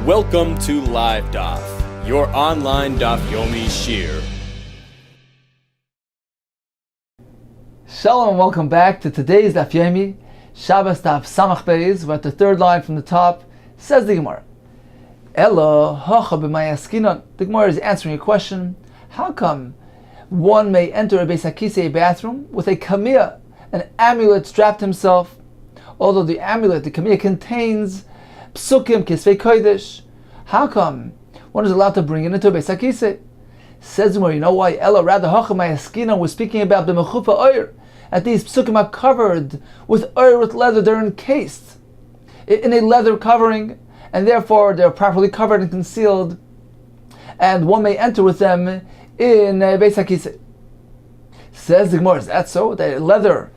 Welcome to Live Daf, your online Daf Yomi Shiur. Shalom and welcome back to today's Daf Yomi Shabbos Daf Samach Beis. We're at the third line from the top. Says the Gemara, Elo hocha b'mayaskinon. The Gemara is answering a question. How come one may enter a Beis HaKisei bathroom with a kamiyah, an amulet strapped himself, although the amulet, the kamiyah, contains psukim, kisvei kodesh? How come one is allowed to bring it into a Beis HaKisei? Says the Gemara, you know why? Elo, rather hocha b'mayaskinon, we're speaking about the mechufa oir. That these psukim are covered with oir, with leather. They're encased in a leather covering, and therefore they're properly covered and concealed, and one may enter with them in a Beis HaKisei. Says the Gemara, is that so? That a leather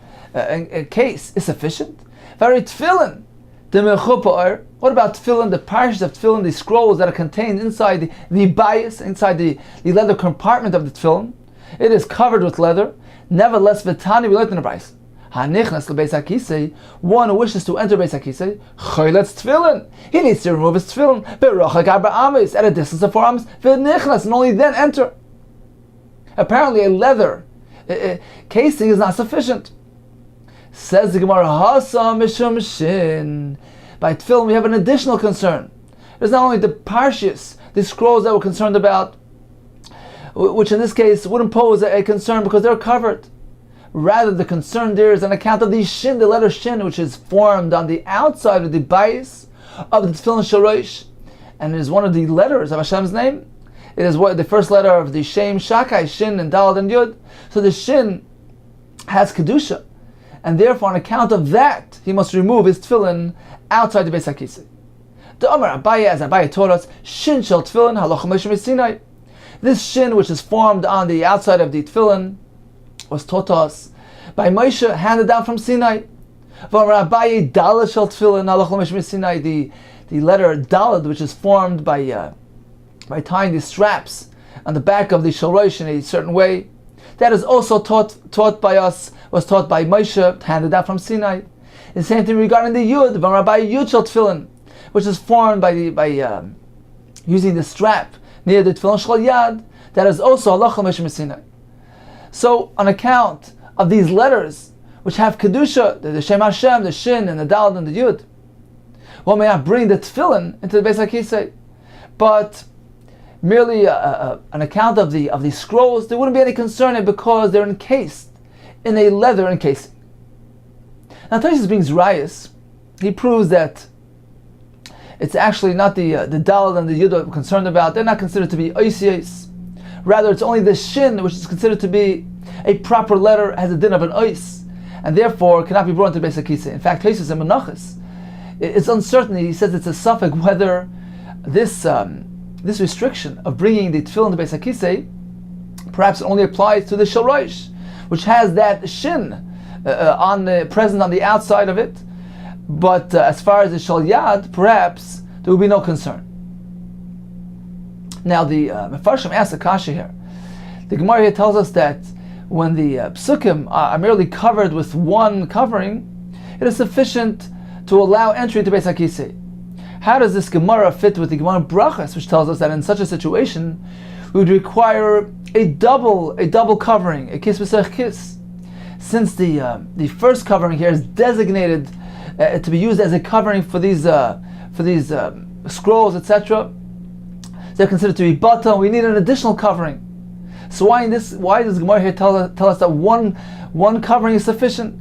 case is sufficient? Very tefillin, the mechupa oir. What about tefillin, the parshas of tefillin, the scrolls that are contained inside the bias, inside the leather compartment of the tefillin? It is covered with leather. Nevertheless, Vitani, we learned in the Bryce. Hanichnas leBeis HaKisei, one who wishes to enter Beis HaKisei, choyletz tefillin. He needs to remove his tefillin, berochak arba amis, at a distance of 4 amis, v'nichnas, and only then enter. Apparently, a leather casing is not sufficient. Says the Gemara, Hasa mishum shin. By tefillin, we have an additional concern. There's not only the parshas, the scrolls that we're concerned about, which in this case wouldn't pose a concern because they're covered. Rather, the concern there is on account of the shin, the letter shin, which is formed on the outside of the bias of the tefillin shorosh, and it is one of the letters of Hashem's name. It is the first letter of the Shem, Shakai, Shin, and Daled and Yud. So the shin has kedusha, and therefore on account of that, he must remove his tefillin outside the Beis HaKisei. The Amar Abaye, as Abaye taught us, shin shel tefillin halacha Moshe Sinai. This shin, which is formed on the outside of the tefillin, was taught to us by Moshe, handed down from Sinai. The letter Daled, which is formed by tying the straps on the back of the shorosh in a certain way, that is also taught by us, was taught by Moshe, handed down from Sinai. The same thing regarding the Yud, Yud shel tefillin, which is formed by using the strap near the tefillin shel yad, that is also halacha Moshe Sinai. So, on account of these letters, which have kedusha, the Shem Hashem, the Shin, and the Daled, and the Yud, one may not bring the tefillin into the Beis HaKisei, but merely on account of the scrolls, there wouldn't be any concern because they're encased in a leather encasing. Now, Toshis brings Rayas. He proves that it's actually not the Daled and the Yud that we're concerned about. They're not considered to be oisiyos. Rather, it's only the shin which is considered to be a proper letter, has a din of an ois, and therefore cannot be brought into Beis HaKisei. In fact, Toshis and Menachos, it's uncertain. He says it's a suffix whether this restriction of bringing the tefillin to Beis HaKisei perhaps it only applies to the shorosh, which has that shin present on the outside of it. But as far as the shel yad, perhaps there will be no concern. Now the Mefarshim asks a kasha here. The Gemara here tells us that when the psukim are merely covered with one covering, it is sufficient to allow entry to Beis HaKisei. How does this Gemara fit with the Gemara Brachas, which tells us that in such a situation we would require a double covering, a kiss b'sech kiss? Since the first covering here is designated to be used as a covering for these scrolls, etc., they're considered to be bata. We need an additional covering. So why does Gemara here tell us that one covering is sufficient?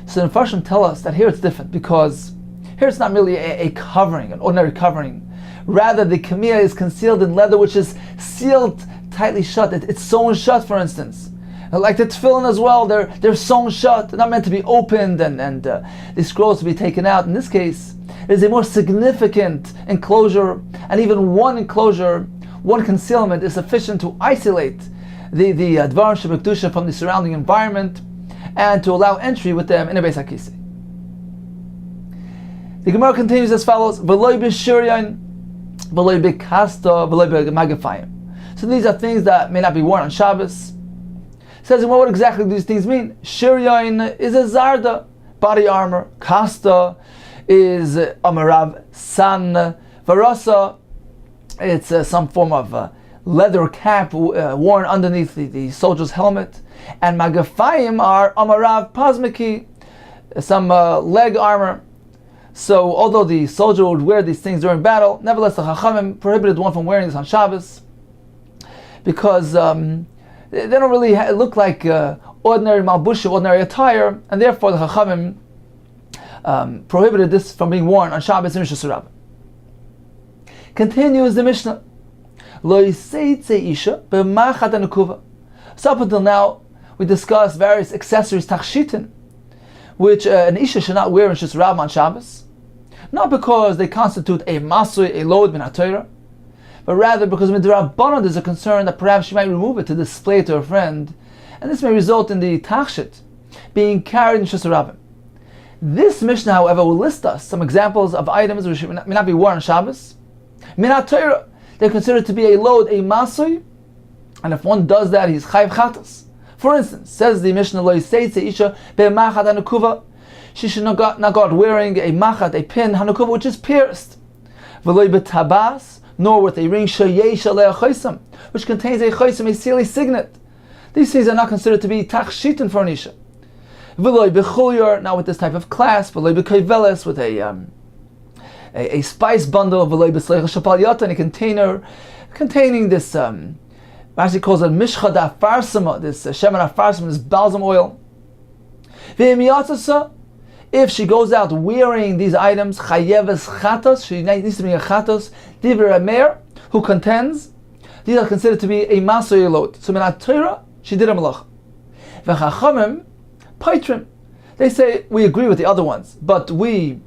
So the Mefarshim tell us that here it's different, because here it's not merely a covering, an ordinary covering. Rather, the kamiyah is concealed in leather, which is sealed tightly shut. It's sewn shut, for instance. Like the tefillin as well, they're sewn shut. They're not meant to be opened and the scrolls to be taken out. In this case, it is a more significant enclosure, and even one enclosure, one concealment is sufficient to isolate the Dvarim Shebekdusha from the surrounding environment and to allow entry with them in a Beis HaKisei. The Gemara continues as follows: V'loi b'shiryan, v'loi b'kasta, v'loi b'magafayim. So these are things that may not be worn on Shabbos. Says, what exactly do these things mean? Shiryan is a zarda, body armor. Kasta is amarav san, Varasa, it's some form of leather cap worn underneath the soldier's helmet. And Magafayim are Amarav Pazmiki, some leg armor. So although the soldier would wear these things during battle, nevertheless the Chachamim prohibited one from wearing this on Shabbos because they don't really look like ordinary malbushim, ordinary attire, and therefore the Chachamim prohibited this from being worn on Shabbos and Rishus Rabbah. Continues the Mishnah. Lo yiseitze isha b'machat hanukuva. So up until now, we discussed various accessories, tachshitin, which an isha should not wear in Rishus Rabbah on Shabbos, not because they constitute a masui, a load min haTorah, but rather because midrabanan there's a concern that perhaps she might remove it to display it to her friend, and this may result in the tachshit being carried in Rishus Rabbah. This Mishnah, however, will list us some examples of items which may not be worn on Shabbos. Min haTorah, they're considered to be a load, a masui, and if one does that, he's chayv chatas. For instance, says the Mishnah, Lo yiseitze isha be'machat hanukuva, she should not go out wearing a machat, a pin, hanukuva, which is pierced. V'lo b'tabas, nor with a ring sheyesh alei choisam, which contains a choisam, a sealy signet. These things are not considered to be tachshitin for an isha. V'lo b'chulyor, not with this type of clasp, v'lo b'koiveles, with a spice bundle, v'lo b'sleicha shapal yata, in a container containing this, Rashi calls it mishcha da'afarsama, this shemen afarsama, this balsam oil. V'imiyatzasa, if she goes out wearing these items, chayeves chatos, she needs to bring a chatos, divrei Meir, who contends, these are considered to be a masoy lot. So min haTorah, she did a malacha. V'chachamim, paitrim, they say, we agree with the other ones, but we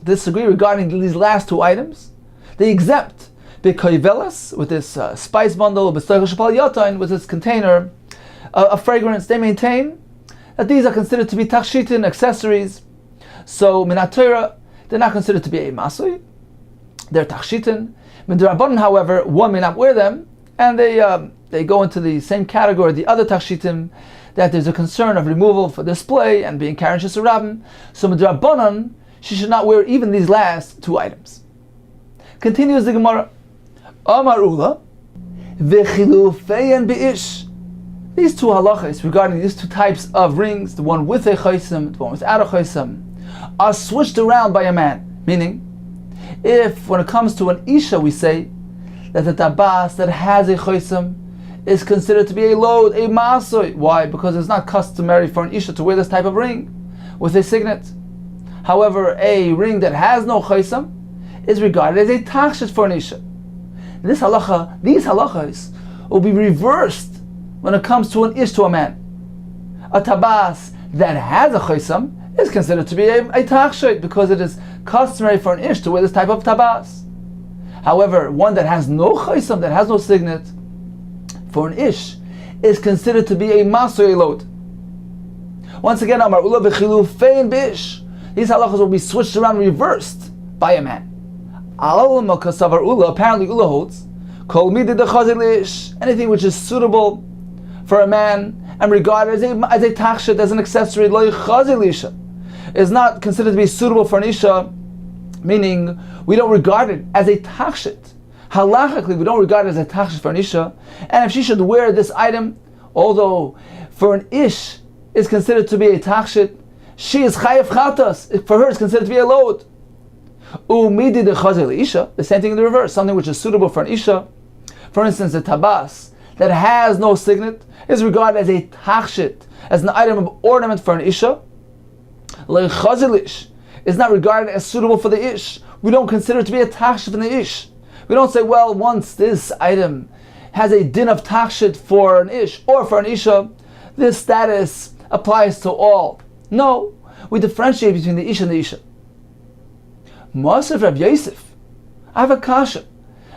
disagree regarding these last two items. They exempt B'koiveles, with this spice bundle, B'stoicha shapal yatain, with this container of fragrance. They maintain that these are considered to be tachshitin, accessories. So min haTorah, they're not considered to be a masui, they're tachshitin. Min d'Rabbanan, however, one may not wear them, and they go into the same category, the other tachshitim, that there's a concern of removal for display and being carried in Rishus Rabbah. So min d'Rabbanan, she should not wear even these last two items. Continues the Gemara. Amar Ula, v'chilufeyan be'ish. These two halachas regarding these two types of rings, the one with a chaysim, the one without a chaysim, are switched around by a man. Meaning, if when it comes to an isha we say that the tabas that has a chaysim is considered to be a load, a masoy. Why? Because it's not customary for an isha to wear this type of ring with a signet. However, a ring that has no chaysim is regarded as a tachshit for an isha. This halacha, these halachas will be reversed when it comes to an ish, to a man. A tabas that has a chaysam is considered to be a tachshit because it is customary for an ish to wear this type of tabas. However, one that has no chaysam, that has no signet, for an ish, is considered to be a masoy load. Once again, Amar Ula v'chilufein bish. These halachas will be switched around, reversed by a man. Apparently Ula holds anything which is suitable for a man and regarded as a tachshit, as an accessory, is not considered to be suitable for an isha, meaning we don't regard it as a tachshit. Halachically, we don't regard it as a tachshit for an isha, and if she should wear this item, although for an ish is considered to be a tachshit, she is chayev chatas, for her it's considered to be a load. The same thing in the reverse, something which is suitable for an isha. For instance, a tabas that has no signet is regarded as a tachshit, as an item of ornament for an isha. Is not regarded as suitable for the ish. We don't consider it to be a tachshit for the ish. We don't say, well, once this item has a din of tachshit for an ish or for an isha, this status applies to all. No, we differentiate between the ish and the isha. Mosef Rav Yosef, I have a kasha,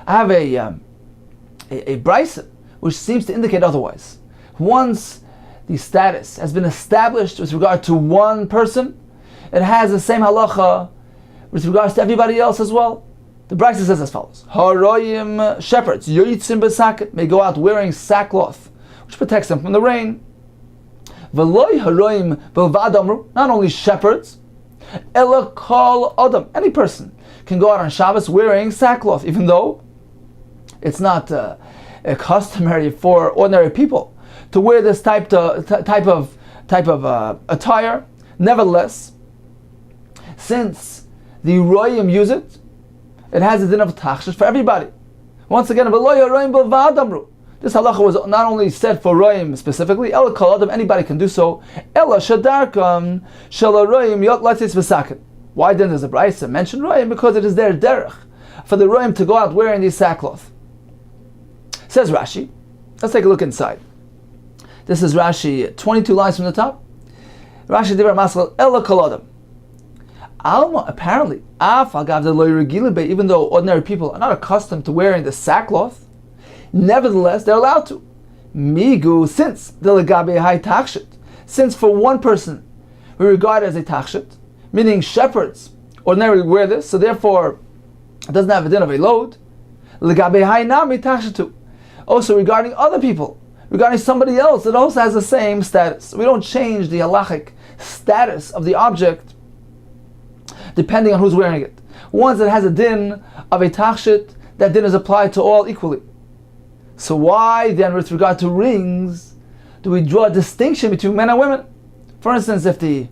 I have a brisa which seems to indicate otherwise. Once the status has been established with regard to one person, it has the same halacha with regards to everybody else as well. The brisa says as follows: Haroyim, shepherds, yoyitzim b'saket, may go out wearing sackcloth, which protects them from the rain. V'loy haroyim b'vad amru, not only shepherds, Ela kol adam, any person can go out on Shabbos wearing sackcloth, even though it's not customary for ordinary people to wear this type of attire. Nevertheless, since the royim use it, it has a din of tachshit for everybody. Once again, this halacha was not only said for royim specifically, ela kol adam, anybody can do so. Ela shadarkam shel royim yot latzis v'saken. Why then does the Brisa mention royim? Because it is their derech for the royim to go out wearing these sackcloth. Says Rashi. Let's take a look inside. This is Rashi, 22 lines from the top. Rashi divrei maskal ela kol adam. Alma, apparently, even though ordinary people are not accustomed to wearing the sackcloth, nevertheless they're allowed to. Migu, since for one person we regard it as a tachshit, meaning shepherds ordinarily wear this, so therefore it doesn't have a din of a load. Also regarding other people, regarding somebody else, it also has the same status. We don't change the halachic status of the object depending on who's wearing it. Once it has a din of a tachshit, that din is applied to all equally. So why then, with regard to rings, do we draw a distinction between men and women? For instance, if the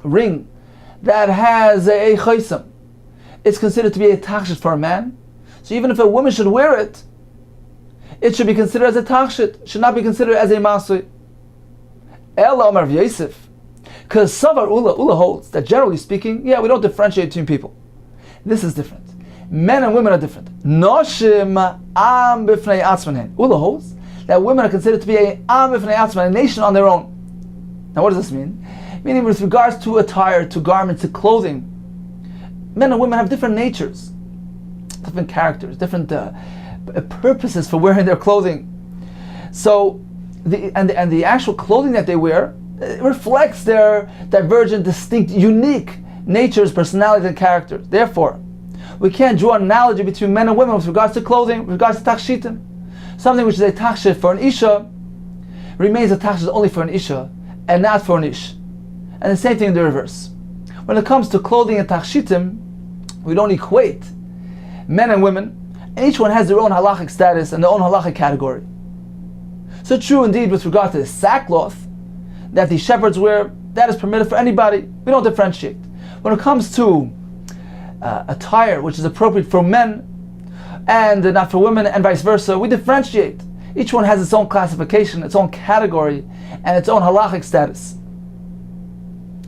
ring that has a chaysam is considered to be a tachshit for a man, so even if a woman should wear it, it should be considered as a tachshit, should not be considered as a masui. Ela Amar Yosef, because Savar Ula holds that generally speaking, we don't differentiate between people. This is different. Men and women are different. Noshim am b'fnei atzmanen. Ula holds that women are considered to be a am b'fnei atzman, a nation on their own. Now what does this mean? Meaning with regards to attire, to garments, to clothing, men and women have different natures, different characters, different purposes for wearing their clothing. So the actual clothing that they wear reflects their divergent, distinct, unique natures, personalities, and characters. Therefore, we can't draw an analogy between men and women with regards to clothing, with regards to tachshitim. Something which is a tachshit for an isha remains a tachshit only for an isha and not for an ish. And the same thing in the reverse. When it comes to clothing and tachshitim, we don't equate men and women, and each one has their own halachic status and their own halachic category. So true indeed with regard to the sackcloth that the shepherds wear, that is permitted for anybody. We don't differentiate. When it comes to attire which is appropriate for men and not for women and vice versa, we differentiate. Each one has its own classification, its own category, and its own halachic status.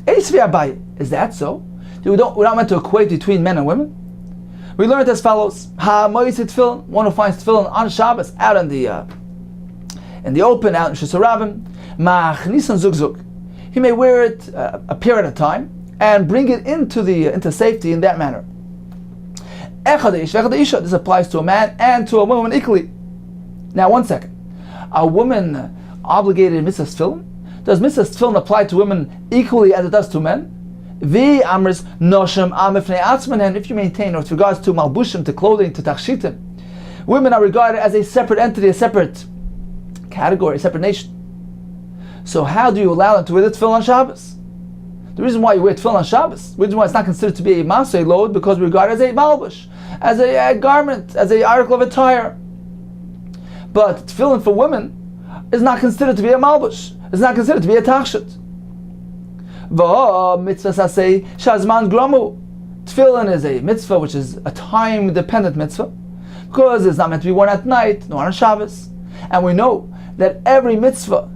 Is that so? We're not meant to equate between men and women? We learned as follows: one who finds tefillin on Shabbos out in the open, out in Shusarabim, he may wear it a period of time and bring it into safety in that manner. This applies to a man and to a woman equally. Now, one second. A woman obligated in mitzvah tefillin? Does mitzvah tefillin apply to women equally as it does to men? If you maintain, or with regards to malbushim, to clothing, to tachshitim, women are regarded as a separate entity, a separate category, a separate nation. So how do you allow them to wear the tefillin on Shabbos? The reason why you wear tefillin on Shabbos, the reason why it's not considered to be a masay load, because we regard it as a malbush, as a garment, as a article of attire. But tefillin for women is not considered to be a malbush. It's not considered to be a tachshit. Tefillin is a mitzvah which is a time-dependent mitzvah, because it's not meant to be worn at night, nor on Shabbos. And we know that every mitzvah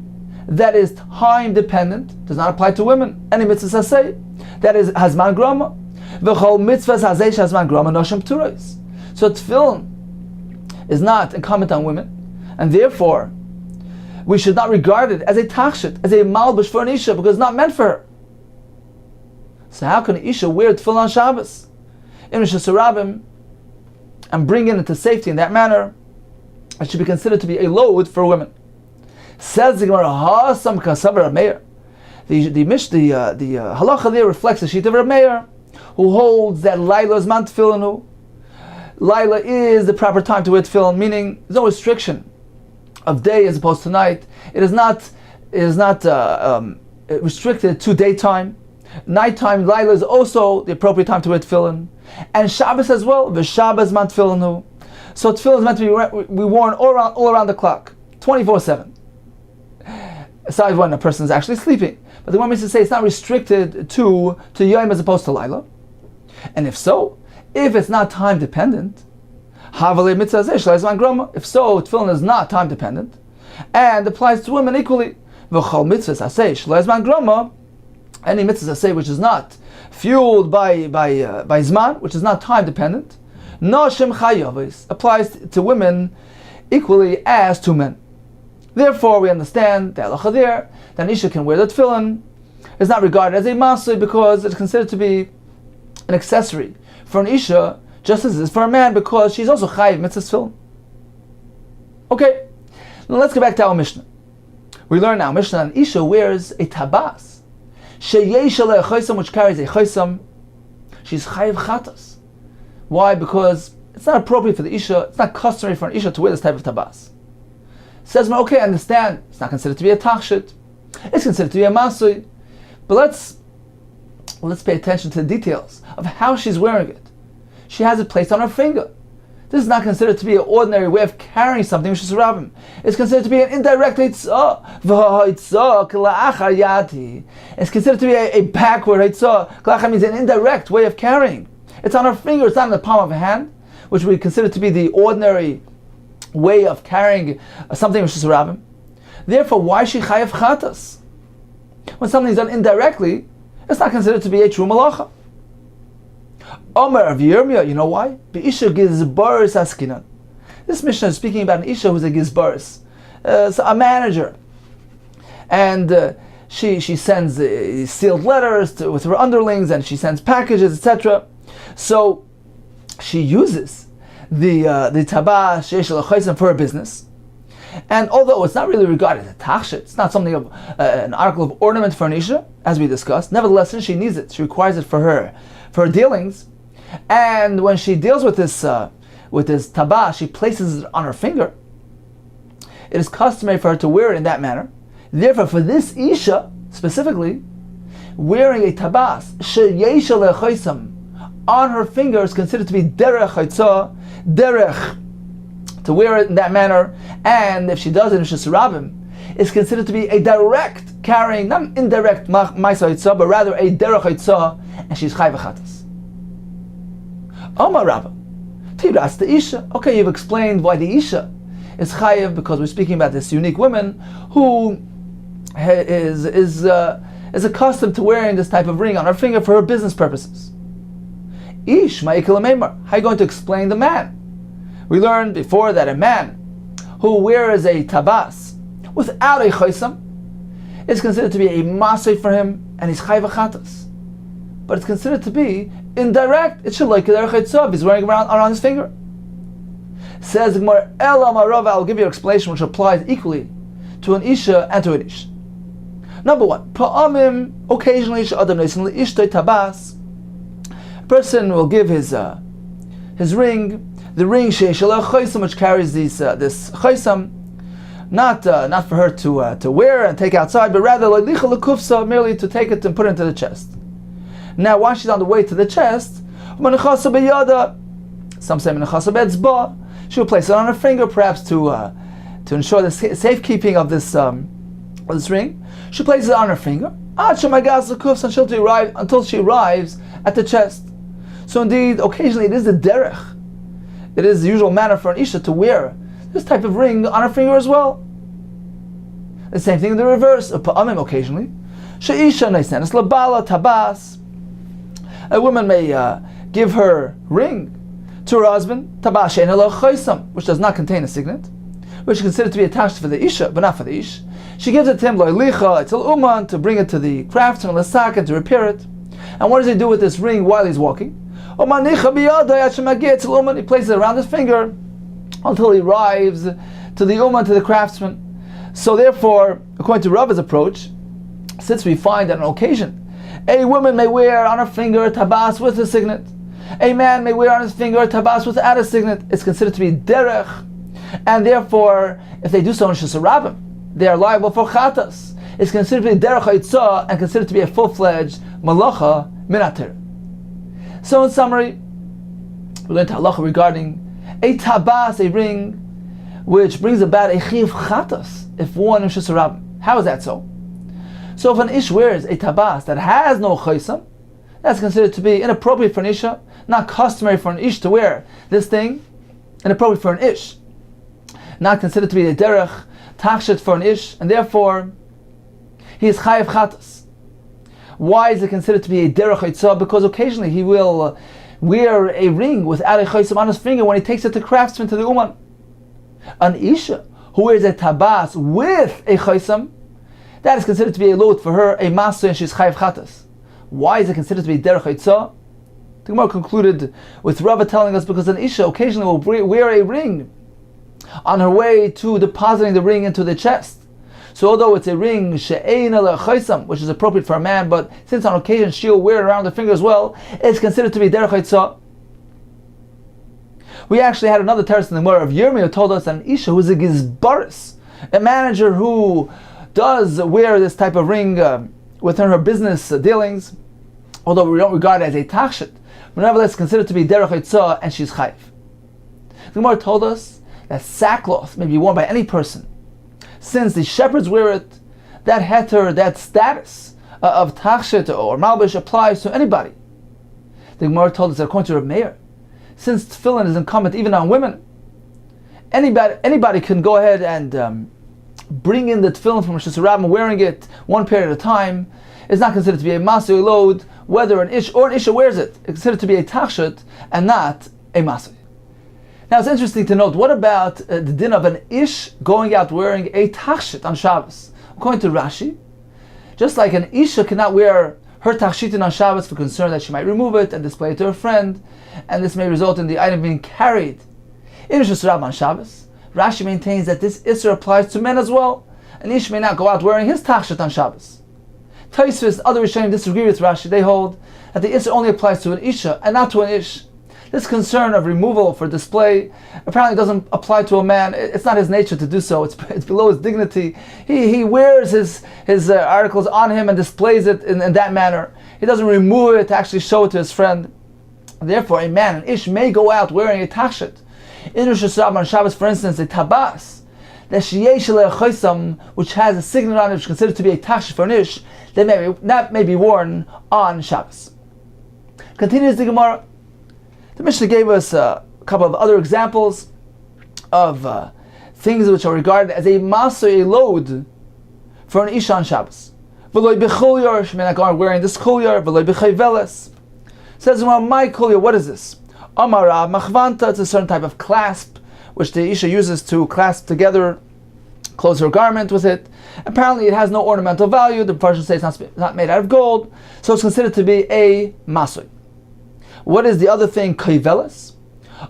that is time-dependent does not apply to women. Any mitzvah saseh that is hazman grama, v'chol mitzvah saseh hazman grama noshim pturos. So tefillin is not incumbent on women, and therefore we should not regard it as a tachshit, as a malbush for an isha, because it's not meant for her. So how can an isha wear tefillin on Shabbos in Rosh Hashanah and bring it into safety in that manner? It should be considered to be a load for women. Says the Gemara, Hasam kasav Meir. The halacha there reflects the sheet of Rav Meir, who holds that Laila is man tefillin. Laila is the proper time to wear tefillin, meaning there's no restriction of day as opposed to night. It is not restricted to daytime. Nighttime, Laila, is also the appropriate time to wear tefillin. And Shabbos as well, v'Shabbos man tefillinu. So tefillin is meant to be worn all around the clock, 24/7. Aside when a person is actually sleeping. But the one means to say it's not restricted to Yom as opposed to Laila. And if so, if it's not time dependent, if so, tefillin is not time dependent and applies to women equally. Any mitzvah which is not fueled by zman, which is not time dependent, applies to women equally as to men. Therefore, we understand the halacha there that an isha can wear the tefillin. It's not regarded as a masui because it's considered to be an accessory for an isha, just as it is for a man, because she's also chayiv mitzvah tefillin. Okay, now let's get back to our Mishnah. We learn now, Mishnah, an isha wears a tabas, sheyesh alei choisam, which carries a choisam. She's chayiv chatas. Why? Because it's not appropriate for the isha, it's not customary for an isha to wear this type of tabas. Says, okay, I understand, it's not considered to be a tachshit, it's considered to be a masui, but let's pay attention to the details of how she's wearing it. She has it placed on her finger. This is not considered to be an ordinary way of carrying something which is rabim. It's considered to be an indirect hitzah. It's considered to be a backward hitzah. Kala'acha means an indirect way of carrying. It's on her finger, it's not in the palm of a hand, which we consider to be the ordinary way of carrying something which is rabim. Therefore, why is she chayav chatas? When something is done indirectly, it's not considered to be a true malacha. Omer of Yirmiyah, you know why? Be'isha gizbaris askinan. This Mishnah is speaking about an isha who's a gizbaris, so a manager, and she sends sealed letters with her underlings, and she sends packages, etc. So she uses the tabah sheish l'chaysim for her business. And although it's not really regarded as a tachshit, it's not something of an article of ornament for an isha, as we discussed. Nevertheless, since she needs it, she requires it for her dealings. And when she deals with this tabah, she places it on her finger. It is customary for her to wear it in that manner. Therefore, for this isha specifically, wearing a tabas sheyesh lechaisam on her finger is considered to be derech chaytzah, derech, to wear it in that manner. And if she does it in shesarabim, it's considered to be a direct carrying, not an indirect ma'isa chaytzah, but rather a derech chaytzah, and she's chayv chatas. Omar Rabba, Tibras the Isha. Okay, you've explained why the Isha is chayiv, because we're speaking about this unique woman who is accustomed to wearing this type of ring on her finger for her business purposes. Ish ma'ikil meimar. How are you going to explain the man? We learned before that a man who wears a tabas without a chaysam is considered to be a masay for him, and he's chayiv chatas. But it's considered to be indirect. It should like a chaytzav. He's wearing around on his finger. Says the Gemara, Ela Marava, I'll give you an explanation which applies equally to an isha and to an ish. Number one, Pa'amim, occasionally, Sha'adam Nesin Ishtay Tabas. A person will give his ring, the ring She'eshaleh Chaysam, which carries this Chaysam, not for her to wear and take outside, but rather Licha Lekufsa, merely to take it and put it into the chest. Now, while she's on the way to the chest, some say she will place it on her finger, perhaps to ensure the safekeeping of this ring. She places it on her finger until she arrives at the chest. So indeed, occasionally it is the derech. It is the usual manner for an isha to wear this type of ring on her finger as well. The same thing in the reverse. Occasionally, a woman may give her ring to her husband, which does not contain a signet, which is considered to be attached for the isha, but not for the ish. She gives it to him to bring it to the craftsman and to repair it. And what does he do with this ring while he's walking? He places it around his finger until he arrives to the uman, to the craftsman. So therefore, according to Rabba's approach, since we find that on occasion a woman may wear on her finger a tabas with a signet, a man may wear on his finger a tabas without a signet, it's considered to be derech, and therefore, if they do so in shesarabim, they are liable for chatas. is considered to be derech haitzah and considered to be a full-fledged malacha minatir. So in summary, we learned halacha regarding a tabas, a ring, which brings about a chiv chatas if worn in Shus Rabbim. How is that so? So if an ish wears a tabas that has no chaysam, that's considered to be inappropriate for an isha, not customary for an ish to wear this thing, inappropriate for an ish, not considered to be a derech tachshit for an ish, and therefore he is chayiv chatas. Why is it considered to be a derech haitzah? Because occasionally he will wear a ring without a chaysam on his finger when he takes it to craftsman, to the uman. An isha who wears a tabas with a chaysam, that is considered to be a load for her, a master, and she's chayiv chatas. Why is it considered to be derech haitzah? The Gemara concluded with Rava telling us because an isha occasionally will wear a ring on her way to depositing the ring into the chest. So although it's a ring she'eina lechaysam, which is appropriate for a man, but since on occasion she'll wear it around the finger as well, it's considered to be derech haitzah. We actually had another teretz in the Gemara of Yirmiyah who told us that an isha who is a gizbaris, a manager who does wear this type of ring within her business dealings, although we don't regard it as a tachshit, but nevertheless considered to be derech haitzah, and she's chayiv. The Gemara told us that sackcloth may be worn by any person. Since the shepherds wear it, that heter, that status of tachshit or malbish applies to anybody. The Gemara told us that according to Reb Meir, since tefillin is incumbent even on women, anybody can go ahead and bring in the tefillin from Shus Rabbim, wearing it one pair at a time. Is not considered to be a masui load, whether an ish or an isha wears it. It's considered to be a tachshit and not a masui. Now it's interesting to note, what about the din of an ish going out wearing a tachshit on Shabbos? According to Rashi, just like an isha cannot wear her tachshitin on Shabbos for concern that she might remove it and display it to her friend, and this may result in the item being carried in Shus Rabbim on Shabbos, Rashi maintains that this isser applies to men as well. An ish may not go out wearing his tachshit on Shabbos. Taisvis, other Rishonim disagree with Rashi. They hold that the isser only applies to an isha and not to an ish. This concern of removal for display apparently doesn't apply to a man. It's not his nature to do so. It's below his dignity. He wears his articles on him and displays it in that manner. He doesn't remove it to actually show it to his friend. Therefore, a man, an ish, may go out wearing a tachshit. In Rosh Hashanah on Shabbos, for instance, a tabas, the sheyesh lechaysam, which has a signet on it, which is considered to be a tachshit for an ish, that may be worn on Shabbos. Continues the Gemara. The Mishnah gave us a couple of other examples of things which are regarded as a maser, a load for an isha on Shabbos. V'loi b'chulyar, she may not go on wearing this chulyar. V'loi b'chayveles. Says, well, my chulyar, what is this? Amara machvanta, it's a certain type of clasp which the isha uses to clasp together, close her garment with it. Apparently it has no ornamental value. The Persians say it's not made out of gold, so it's considered to be a masui. What is the other thing? Kaivelas.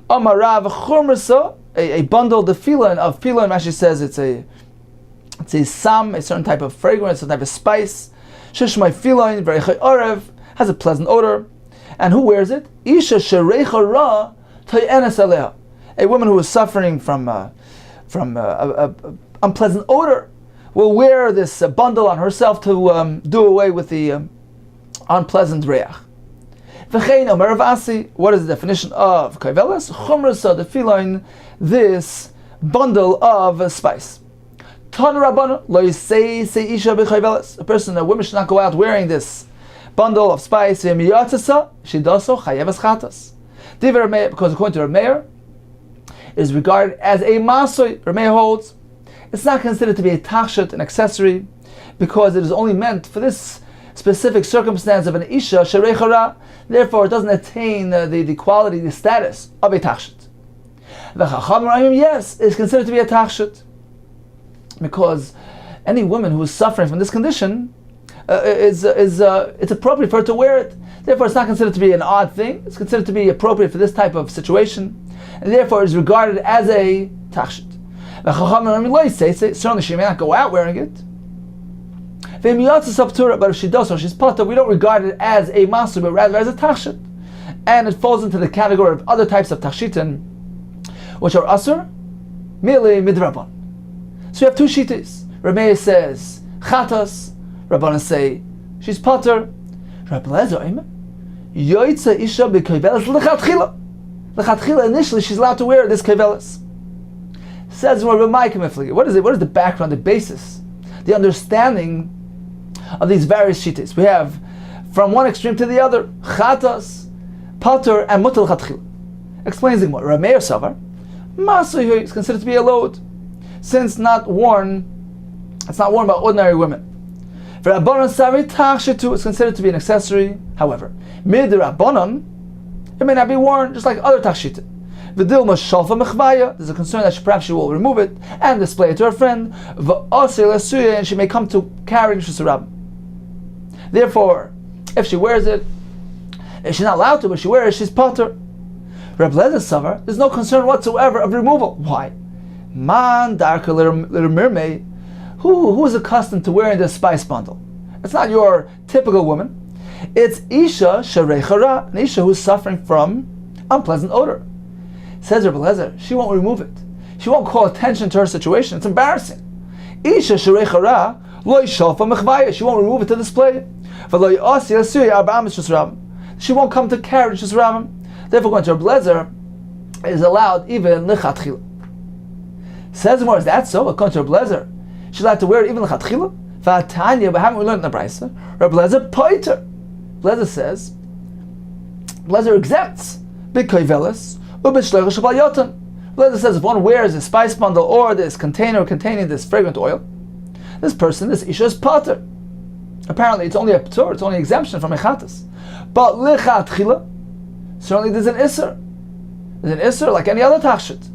Amarav churmasa, a bundle, the filan of filan. Rashi says it's a sam, a certain type of fragrance, a type of spice. Shishmai filan, very orev, has a pleasant odor. And who wears it? Isha shereicha ra tayenes aleha, a woman who is suffering from unpleasant odor will wear this bundle on herself to do away with the unpleasant reach. V'chein omer Ravasi, what is the definition of kaivelas? Chumrasa, the filain, this bundle of spice. Tan Rabban lo yisei isha b'chaivelas. A woman should not go out wearing this bundle of spice. V'miyatzasa, she does so chayevas chatas. Divrei Meir, because according to Reb Meir, it is regarded as a masoi. Reb Meir holds it's not considered to be a tachshit, an accessory, because it is only meant for this specific circumstance of an isha shereichara. Therefore, it doesn't attain the quality, the status of a tachshit. The Chachamim, yes, is considered to be a tachshit, because any woman who is suffering from this condition it's appropriate for her to wear it. Therefore, it's not considered to be an odd thing. It's considered to be appropriate for this type of situation, and therefore, it is regarded as a tachshit. The Chachamim say certainly she may not go out wearing it. But if she does so, she's pata. We don't regard it as a maser, but rather as a tachshit, and it falls into the category of other types of tachshitin, which are asur, merely midrabban. So we have two shittas. Reb Meir says chatas. Rabbanan say she's pater. Rabbi Lezer omer, yoytza isha b'koveles lechatchila. Lechatchila, initially she's allowed to wear this koveles. Says what is it? What is the background, the basis, the understanding of these various shittas? We have from one extreme to the other, chatas, pater, and mutal lechatchila. Explains the Gemara. Rameir savar, masuhi is considered to be a load, since it's not worn by ordinary women. For Rabbanan savar tachshitu is considered to be an accessory. However, mid Rabbanan, it may not be worn, just like other tachshita. V'dilma shalfa mechvaya, there's a concern that perhaps she will remove it and display it to her friend. V'asir l'suya, and she may come to carry Nishus Rabbim. Therefore, if she wears it, if she's not allowed to, but she wears it, she's pater. Reb Lezer savar, there's no concern whatsoever of removal. Why? Man darka l'mermei, who is accustomed to wearing this spice bundle? It's not your typical woman. It's Isha Sharei an Isha who's suffering from unpleasant odor. Says Rebbe Lezer, she won't remove it. She won't call attention to her situation. It's embarrassing. Isha Sharei Chara lo yishalfa mechvaya. She won't remove it to display. V'lo yasi yasuya arba'am Nishus Rabbim. She won't come to carry Nishus Rabbim. Therefore, going to Rebbe Lezer is allowed even lechatchila. Says more, is that so? According to Rebbe Lezer, she's allowed to wear it even lechatchila. V'atanya, but haven't we learned in the Brisa? Rebbe Lezer poiter. Lezer says, Lezer exempts b'koivelis u'b'shlecha shabal yotan. Lezer says if one wears a spice bundle or this container containing this fragrant oil, this Isha is pater. Apparently, it's only a p'tur, it's only exemption from echatas. But lechatchila, certainly there's an isser. There's an isser like any other tachshit.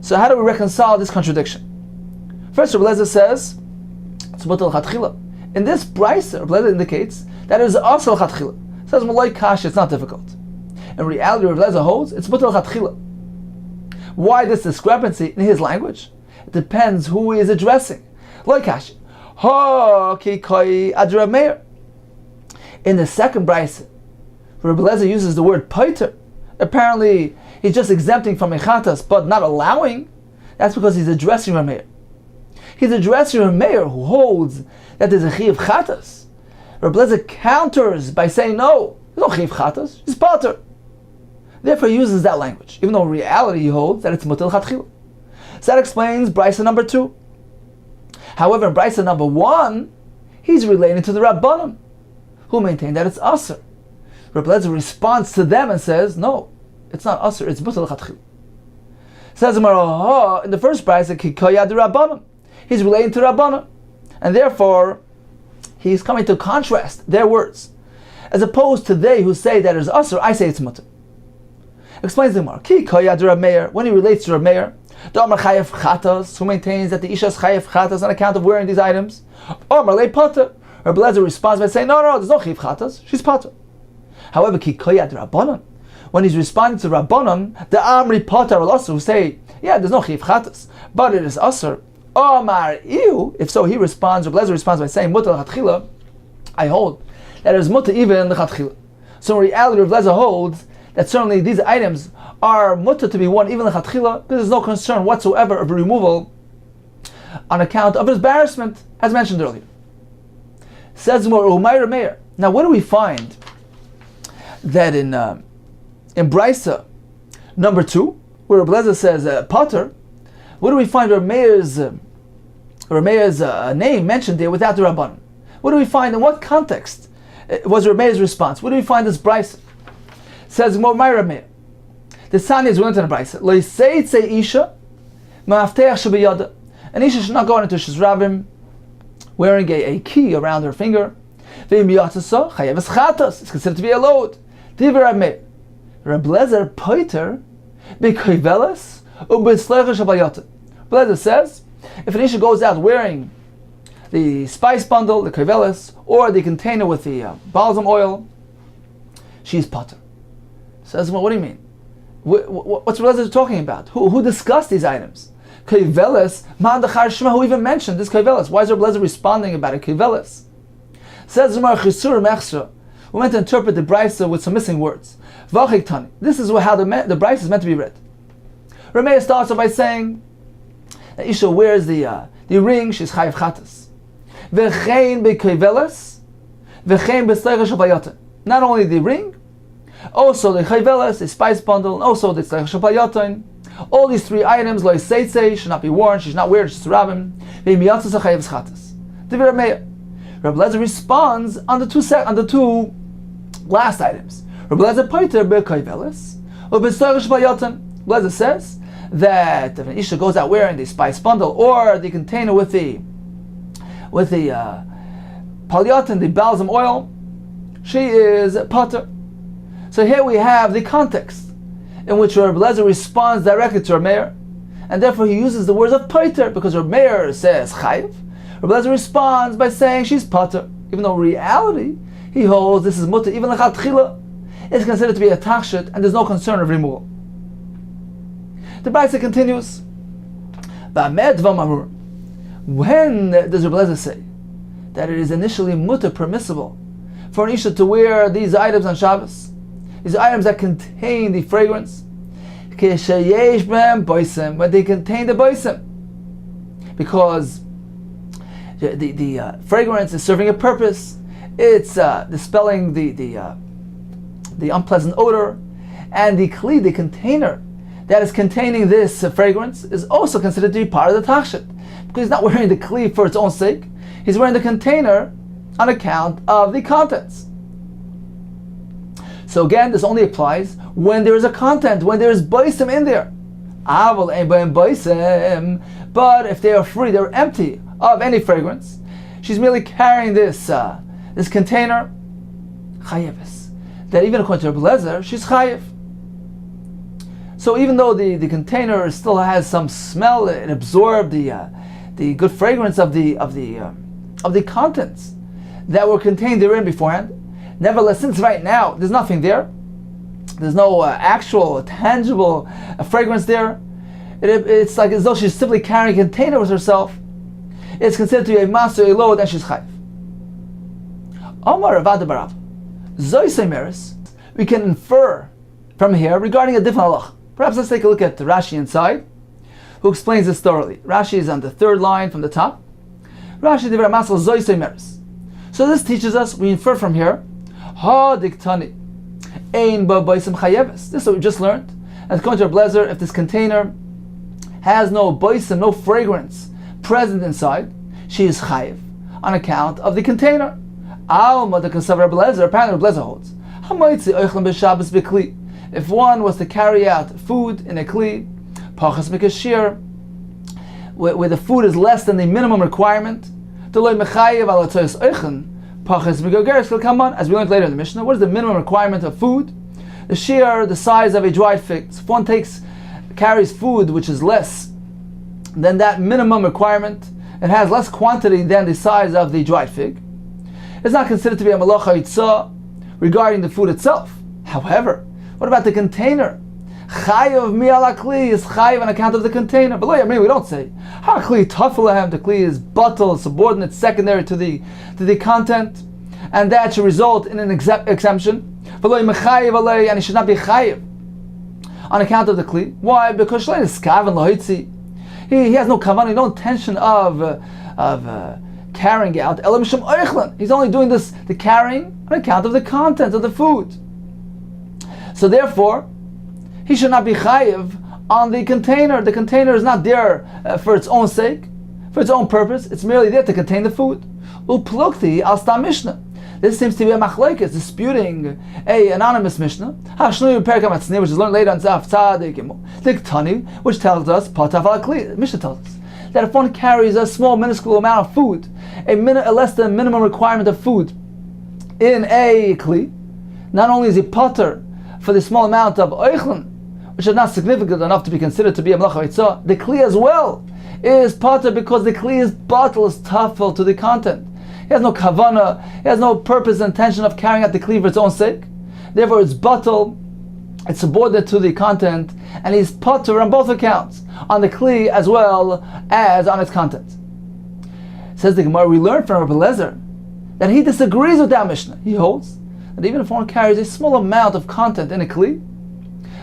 So how do we reconcile this contradiction? First, Rebbe Lezer says it's mutal lechatchila. In this brisa, Rebbe Lezer indicates that it is also lechatchila. Says malay kash, it's not difficult. In reality, Rebbe Lezer holds it's mutal lechatchila. Why this discrepancy in his language? It depends who he is addressing. Malay kash, ha ki koi adra meir. In the second brisa, Rebbe Lezer uses the word paiter. Apparently, he's just exempting from echatas, but not allowing. That's because he's addressing Rameir. He's addressing Rameir who holds that there's a chiyuv chatas. Rebbe Lezer counters by saying no, there's no chiyuv chatas, he's pater. Therefore he uses that language, even though in reality he holds that it's mutal chatchila. So that explains brisa number 2. However, in brisa number 1, he's relating to the Rabbanim, who maintain that it's aser. Rebbe Lezer responds to them and says, no, it's not aser, it's mutal chatchila. Says in the first brisa, kikoyad Rabbanim. He's relating to Rabbanim, and therefore he's coming to contrast their words, as opposed to they who say that it's aser. I say it's mutar. Explains the Gemara. Ki koyad Rab Meir, when he relates to Rab Meir, the Amar Chayev Chatas, who maintains that the Isha is Chayev Chatas on account of wearing these items, Amar Le Pater. Rebbe Lezer responds by saying, no, there's no Chayev Chatas, she's Pater. However, Ki koyad Rabbanan, when he's responding to Rabbanan, the Amri Pater also who say, yeah, there's no Chayev Chatas, but it is aser. Omar Iu, if so, Rebbe Lezer responds by saying, Mutar Lechatchila, I hold that it is mutar even lechatchila. So in reality, Rebbe Lezer holds that certainly these items are mutar to be worn even lechatchila, because there's no concern whatsoever of removal on account of embarrassment, as mentioned earlier. Says more Umayr Meir. Now, what do we find that in Brisa number 2, where Rebbe Lezer says Pater? What do we find Rameir's name mentioned there without the Rabbanan? What do we find? In what context was Rameir's response? What do we find this Brisa? Says more my Rameir. The Sani is willing to the Brisa. Lo yisei tzei isha ma'afteach shebiyada. An isha should not go into Nishus Rabbim wearing a key around her finger. Ve'im yatzasa chayeves chatas. It's considered to be a load. Divrei Rameir. Reb Lezer poiter b'koiveles u'b'sleicha shabayata. Reb Lezer says, if an isha goes out wearing the spice bundle, the koiveles, or the container with the balsam oil, she's pater. Says, well, what do you mean? What's Reb Lezer talking about? Who discussed these items? Koiveles, man dechar shema, who even mentioned this koiveles? Why is Reb Lezer responding about it? Koiveles. Says Zimar Chisur Mechsra. We meant to interpret the Brisa with some missing words. V'achik tani. This is how the Brisa is meant to be read. Rameir starts off by saying that Isha wears the ring, she's chayiv chatas. V'chein b'koveles, v'chein b'tzeicha shel payotin. Not only the ring, also the chayveles, the spice bundle, and also the tzeicha shel payotin. All these three items, lo yiseitze, should not be worn. She's not weird. She's rabim. V'imiyatzas chayev chatas. Divir Meir. Rabbi Lezer responds on the two last items. Rabbi Lezer paiter b'koveles, or b'tzeicha shel payotin. Lezer says that if an isha goes out wearing the spice bundle or the container with the palyatin, the balsam oil, she is pater. So here we have the context in which Rabbi Lezer responds directly to Rabbi Meir, and therefore he uses the words of pater because Rabbi Meir says chayiv. Rabbi Lezer responds by saying she's pater, even though in reality he holds this is mutter, even lechatchila is considered to be a tachshit and there's no concern of removal. The Brisa continues. When does Rabbi Lezer say that it is initially mutter permissible for an isha to wear these items on Shabbos? These items that contain the fragrance, when they contain the boisim, because the fragrance is serving a purpose. It's dispelling the unpleasant odor, and the kli, the container that is containing this fragrance, is also considered to be part of the tachshit, because he's not wearing the kli for its own sake. He's wearing the container on account of the contents. So again, this only applies when there is a content, when there is boisim in there. But if they are free, they're empty of any fragrance, she's merely carrying this container, chayeves. That even according to Rabbi Lezer, she's chayev. So even though the container still has some smell, it absorbed the good fragrance of the contents that were contained therein beforehand. Nevertheless, since right now there's nothing there, there's no actual tangible fragrance there, it's like as though she's simply carrying a container with herself. It's considered to be a master elod, and she's chayiv. Omar Avad Barav, Zoy Meres, we can infer from here regarding a different halach. Perhaps let's take a look at Rashi inside, who explains this thoroughly. Rashi is on the third line from the top. Rashi Divrei Masal Zoy Meres. So this teaches us, we infer from here, Ha diktani, ein ba boisim chayeves. This is what we just learned. And according to Rabbi Lezer, if this container has no boisim, no fragrance present inside, she is chayev on account of the container. Alma the kasav Rabbi Lezer, apparently Rabbi Lezer holds. Hamaitzi oichlem b'Shabbos b'kli. If one was to carry out food in a kli, pachas mikashir, where the food is less than the minimum requirement, deloi mechayev al atzoyos oichen, pachas migogeres will come on, as we learned later in the Mishnah. What is the minimum requirement of food? The shear, the size of a dried fig. So if one carries food which is less than that minimum requirement, it has less quantity than the size of the dried fig, it's not considered to be a malacha itzah regarding the food itself. However, what about the container? Chayav mi ala kli is chayav on account of the container. But I mean, we don't say ha kli tafelahem. The kli is batal, subordinate, secondary to the content, and that should result in an exemption. But mechayav alei, and he should not be chayav on account of the kli. Why? Because shlein is kavan lohitzi. He has no kavan, no intention of carrying out elam shem oichlan. He's only doing the carrying on account of the content of the food. So therefore, he should not be chayiv on the container. The container is not there for its own sake, for its own purpose. It's merely there to contain the food. Uplukti al stam mishnah. This seems to be a machlekes disputing a anonymous mishnah, which is learned later on Daf Tzadik, which tells us pataf al kli. Mishnah tells us that if one carries a small, minuscule amount of food, a less than minimum requirement of food in a kli, not only is he pater for the small amount of oichlin, which is not significant enough to be considered to be a melacha itzah, the kli as well is pater because the kli is batal, is tafel to the content. He has no kavana, he has no purpose and intention of carrying out the kli for its own sake. Therefore it's batal, it's subordinate to the content, and he's pater on both accounts, on the kli as well as on its content. Says the Gemara, we learn from Rabbi Lezer that he disagrees with that Mishnah. He holds that even if one carries a small amount of content in a kli,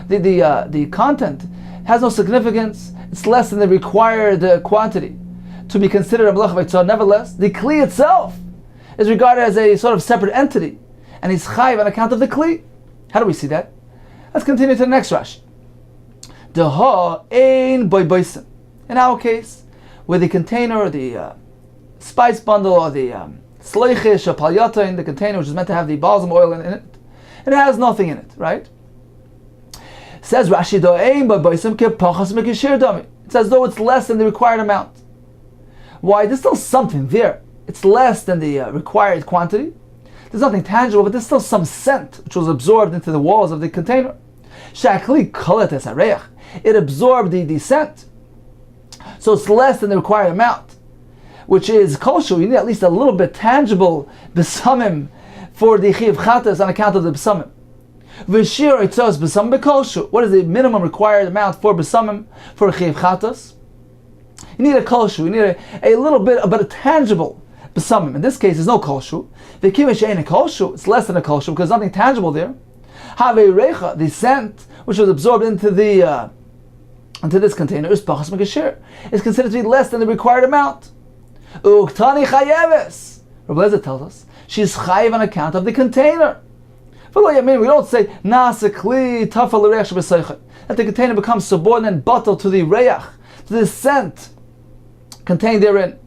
the content has no significance, it's less than the required quantity to be considered a Melech Vaitzah. Nevertheless, the Kli itself is regarded as a sort of separate entity, and he's chayiv on account of the Kli. How do we see that? Let's continue to the next Rashi. Deha ein boy boisim. In our case, where the container, the spice bundle, or the sleichish or palyata in the container, which is meant to have the balsam oil in it, and it has nothing in it, right? Says Rashi, it's as though it's less than the required amount. Why? There's still something there. It's less than the required quantity. There's nothing tangible, but there's still some scent which was absorbed into the walls of the container. It absorbed the scent. So it's less than the required amount, which is kosher. You need at least a little bit tangible besamim for the chiv chatas on account of the besamim. V'shir itzos besamim bekosher. What is the minimum required amount for besamim for chiv chatas? You need a kosher. You need a little bit, but a tangible besamim. In this case, there's no kosher. V'kivish ain't a kosher. It's less than a kosher because there's nothing tangible there. Have recha, the scent which was absorbed into the into this container is pachas megashir. It's considered to be less than the required amount. Uktani chayeves. Rabbi Lezer tells us she's chayev on account of the container. We don't say nasa kli tafel l'reach b'seichel, that the container becomes subordinate and bottle to the reach, to the scent contained therein.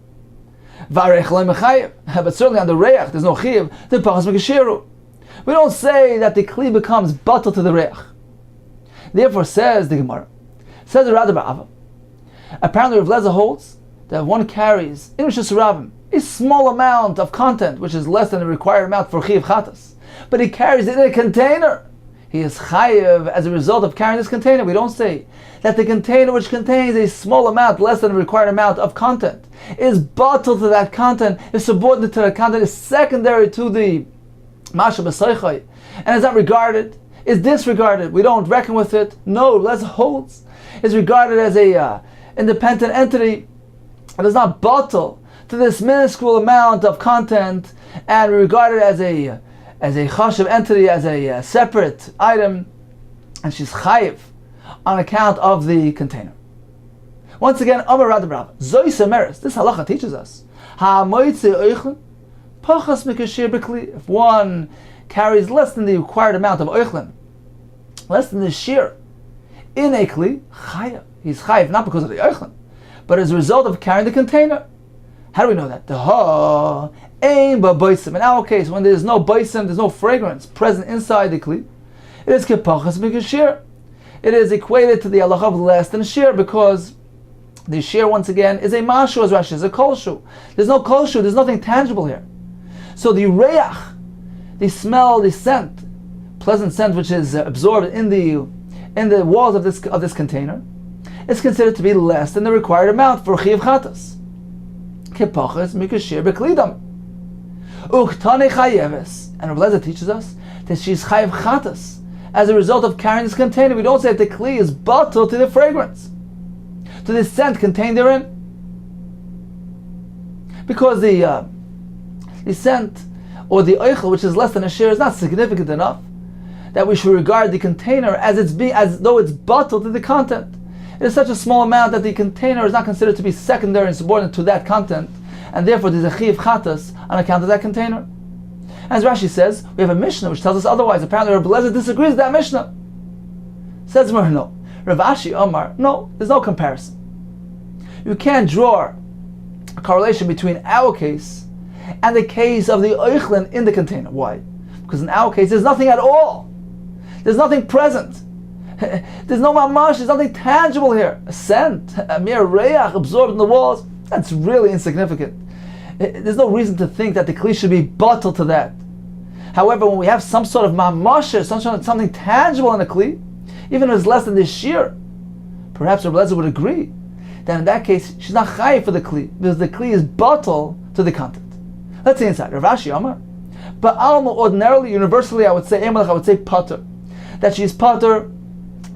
But certainly on the reach there's no chayev. The pachas megashiru. We don't say that the kli becomes bottle to the reach. Therefore, says the Gemara, says the Rada Ba'ava, apparently Rav Lezer holds that one carries in Rishus Rabim a small amount of content, which is less than the required amount for Chiv Chatas, but he carries it in a container. He is chayiv as a result of carrying this container. We don't say that the container which contains a small amount, less than the required amount of content, is bottled to that content, is subordinate to that content, is secondary to the Masha B'Seichai, and is not regarded, is disregarded. We don't reckon with it. No, Lezer holds is regarded as a independent entity. It is not bottled to this minuscule amount of content, and regarded as a chashav entity, as a separate item, and she's chayiv on account of the container. Once again, Amar Rada B'Rava, Zoy Semeres. This halacha teaches us if one carries less than the required amount of oichlin, less than the shear in a kli, chayav. He's chayav not because of the oichlin, but as a result of carrying the container. How do we know that? Deha ein ba boisim. In our case, when there's no boisim, there's no fragrance present inside the kli, it is kepachas mikashir. It is equated to the halacha of less than shear, because the shear, once again, is a mashu, as Rashi is a kolshu. There's no kolshu. There's nothing tangible here. So the reach, the smell, the scent, pleasant scent which is absorbed in the walls of this container, is considered to be less than the required amount for chiv chatas. Kepachas mikashir beklidam. Uchtane chayeves. And Rav Lezer teaches us that she's chayev chatas as a result of carrying this container. We don't say that the kli is bottled to the fragrance, to the scent contained therein, because the scent or the oichel, which is less than a shear, is not significant enough that we should regard the container as though it's bottled to the content. It is such a small amount that the container is not considered to be secondary and subordinate to that content, and therefore there's a chiv chatas on account of that container. As Rashi says, we have a Mishnah which tells us otherwise. Apparently Rabbi Lezer disagrees with that Mishnah. Says Mer, no. Rav Ashi Omar, no, there's no comparison. You can't draw a correlation between our case and the case of the oichlin in the container. Why? Because in our case there's nothing at all. There's nothing present. There's no mamash, there's nothing tangible here. A scent, a mere reyach absorbed in the walls, that's really insignificant. There's no reason to think that the kli should be bottled to that. However, when we have some sort of mamash, something tangible in the kli, even if it's less than this shear, perhaps Rabbi Lezer would agree that in that case she's not chayiv for the kli, because the kli is bottled to the content. Let's see inside. Rav Ashi Amar, but alma, ordinarily, universally, I would say pater, that she's pater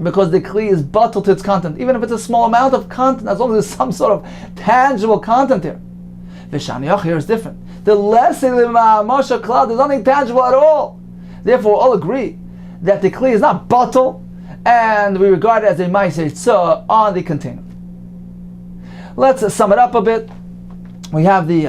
because the kli is bottled to its content, even if it's a small amount of content, as long as there's some sort of tangible content here. V'shaniach here is different. The less in the ma'amasha cloud, there's nothing tangible at all. Therefore, all agree that the kli is not bottled, and we regard it as a ma'aseh tzah on the container. Let's sum it up a bit. we have the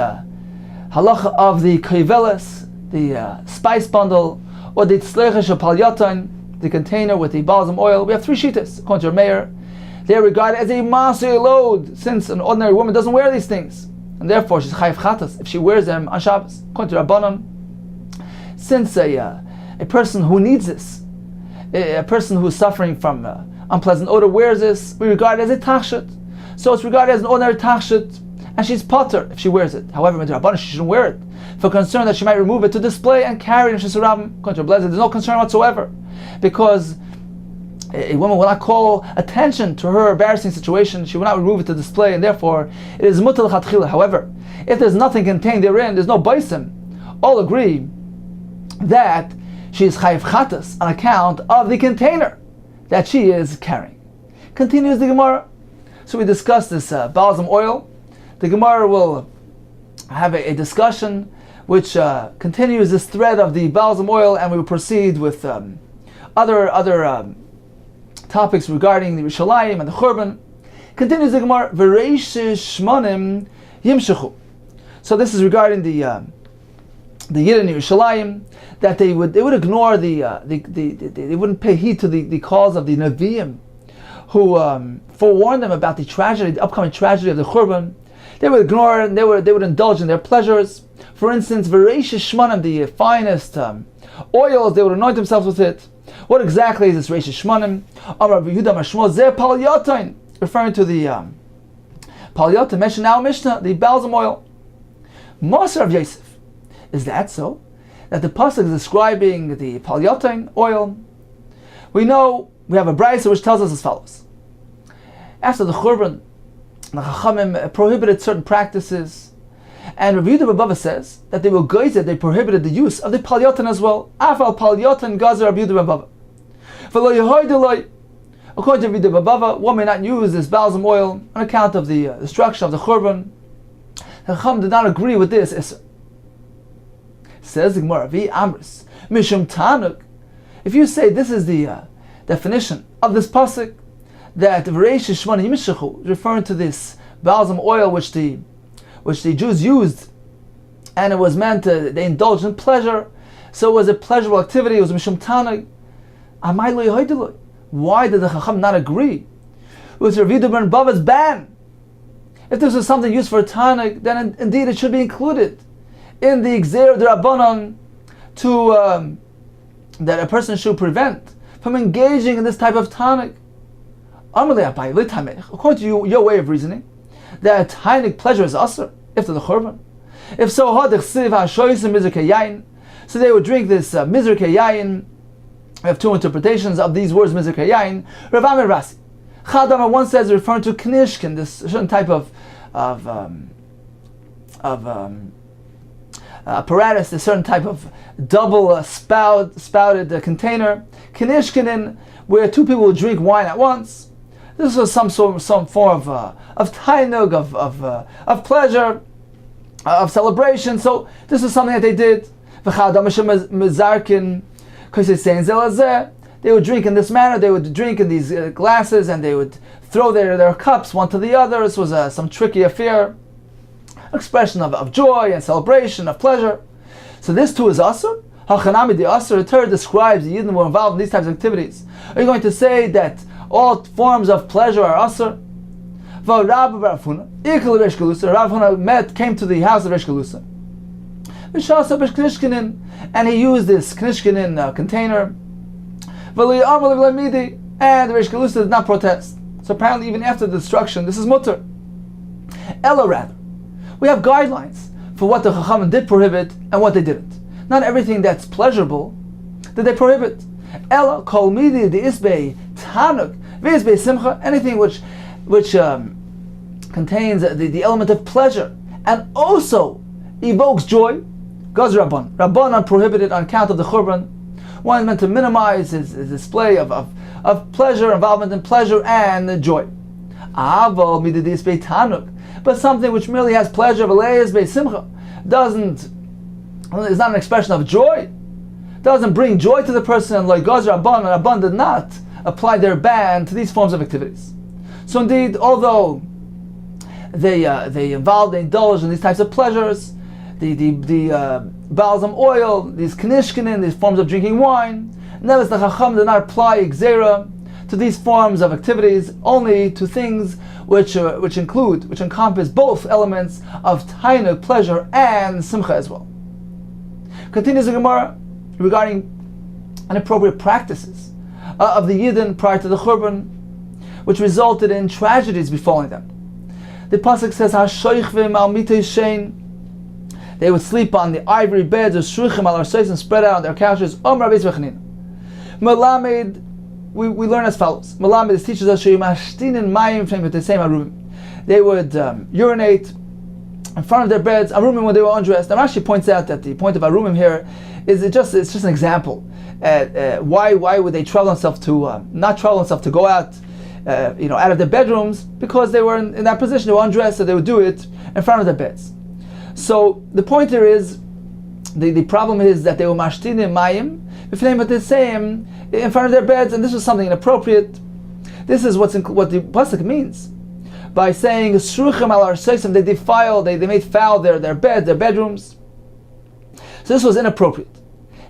halacha of the kaiveles, the spice bundle, or the tzleicha shapalyatain, the container with the balsam oil. We have three shittas, according to our mayor. They are regarded as a maser load, since an ordinary woman doesn't wear these things, and therefore she's chayiv chatas if she wears them on Shabbos. According to Rabbanon, since a person who needs this, a person who is suffering from unpleasant odor wears this, we regard it as a tachshit. So it's regarded as an ordinary tachshit, and she's potter if she wears it. However, in Rabbanon, she shouldn't wear it for concern that she might remove it to display and carry it in Shisarabim. According to Rabbanon, there's no concern whatsoever, because a woman will not call attention to her embarrassing situation. She will not remove it to display, and therefore it is mutal chatchila. However, if there's nothing contained therein, there's no baisim. All agree that she is chayiv chatas on account of the container that she is carrying. Continues the Gemara. So we discussed this balsam oil. The Gemara will have a discussion which continues this thread of the balsam oil, and we will proceed with other topics regarding the Rishalayim and the Churban. Continues the Gemara, V'reish shmonim yimshechu. So this is regarding the Yidden in Yerushalayim, that they would ignore they wouldn't pay heed to the calls of the Nevi'im, who forewarned them about the upcoming tragedy of the Churban. They would ignore it, and they would indulge in their pleasures. For instance, V'reish shmonim, the finest oils, they would anoint themselves with it. What exactly is this Reish Shmonim? Amar Yehuda Mashmo Zeh Palyatain, referring to the Palyatain mentioned now Mishnah, the balsam oil. Moser of Yosef. Is that so? That the pasuk is describing the Palyatain oil? We know we have a brayso which tells us as follows. After the Churban, the Chachamim prohibited certain practices, and Rav Yehuda Baba says that they prohibited the use of the Palyatain as well. Afal Palyatain gazer Rav Yehuda Baba. According to Rav Yehuda Baba, one may not use this balsam oil on account of the destruction of the Churban. The Chacham did not agree with this. Says the Gemara, Vi Amris Mishum Tanuk. If you say this is the definition of this pasuk, that V'reish Shmonim Yimshechu, referring to this balsam oil which the Jews used, and it was meant they indulged in pleasure, so it was a pleasurable activity, it was Mishum Tanuk. Why did the Chacham not agree with Rav Yehuda ben Bava's ban? If this was something used for a Tanuk, then indeed it should be included in the Gzeir of the Rabbanon that a person should prevent from engaging in this type of Tanuk. According to your way of reasoning, that Tanuk pleasure is asur if to the Churban. If so, so they would drink this mizrike yayin. We have two interpretations of these words, mizrike yayin. Rav Amir Rasi. Chadamar one says referring to knishkin, this certain type of apparatus, a certain type of double spouted container, knishkinin, where two people would drink wine at once. This was some form of tainug, of pleasure, of celebration. So this is something that they did. They would drink in this manner. They would drink in these glasses, and they would throw their cups one to the other. This was some tricky affair, expression of joy and celebration, of pleasure. So this too is asur. Hachanami the asur. The Torah describes the Yidden were involved in these types of activities. Are you going to say that all forms of pleasure are asur? Rav Huna came to the house of Resh Galusa, and he used this knishkinin container, and the Resh Galusa did not protest. So apparently even after the destruction, this is mutter. Ella rather, we have guidelines for what the Chachamim did prohibit and what they didn't. Not everything that's pleasurable did they prohibit. Ella kol midi the isbei tanuk v'isbei simcha, anything which contains the element of pleasure and also evokes joy. Goes Rabbanan prohibited on account of the Churban. One is meant to minimize his display of pleasure, involvement in pleasure and joy. Aval mididis bei tanuk, but something which merely has pleasure, is not an expression of joy, doesn't bring joy to the person. Like Goz Rabban did not apply their ban to these forms of activities. So indeed, although they indulge in these types of pleasures, the balsam oil, these knishkinin, these forms of drinking wine. Nevertheless, the Chacham did not apply Gzeira to these forms of activities, only to things which encompass both elements of tainuk, pleasure, and simcha as well. Continues the Gemara regarding inappropriate practices of the Yidden prior to the Churban, which resulted in tragedies befalling them. The pasuk says, "Hashoichvim al mitei shein." They would sleep on the ivory beds or shruchim al arsais and spread out on their couches. Omar Rabbi Yechanin. Melamed, we learn as follows. Melamed, this teaches us sheyimashtin mayim fnei mitei arumim. They would urinate in front of their beds, arumim, when they were undressed. Now Rashi points out that the point of arumim here is it's just an example. Why would they trouble themselves to not trouble themselves to go out, out of their bedrooms? Because they were in that position, they were undressed, so they would do it in front of their beds. So the point here is, the problem is that they were mashtinim mayim in front of their beds, and this was something inappropriate. This is what the pasuk means by saying shruchim al arseisim. They made foul their bed, their bedrooms. So this was inappropriate.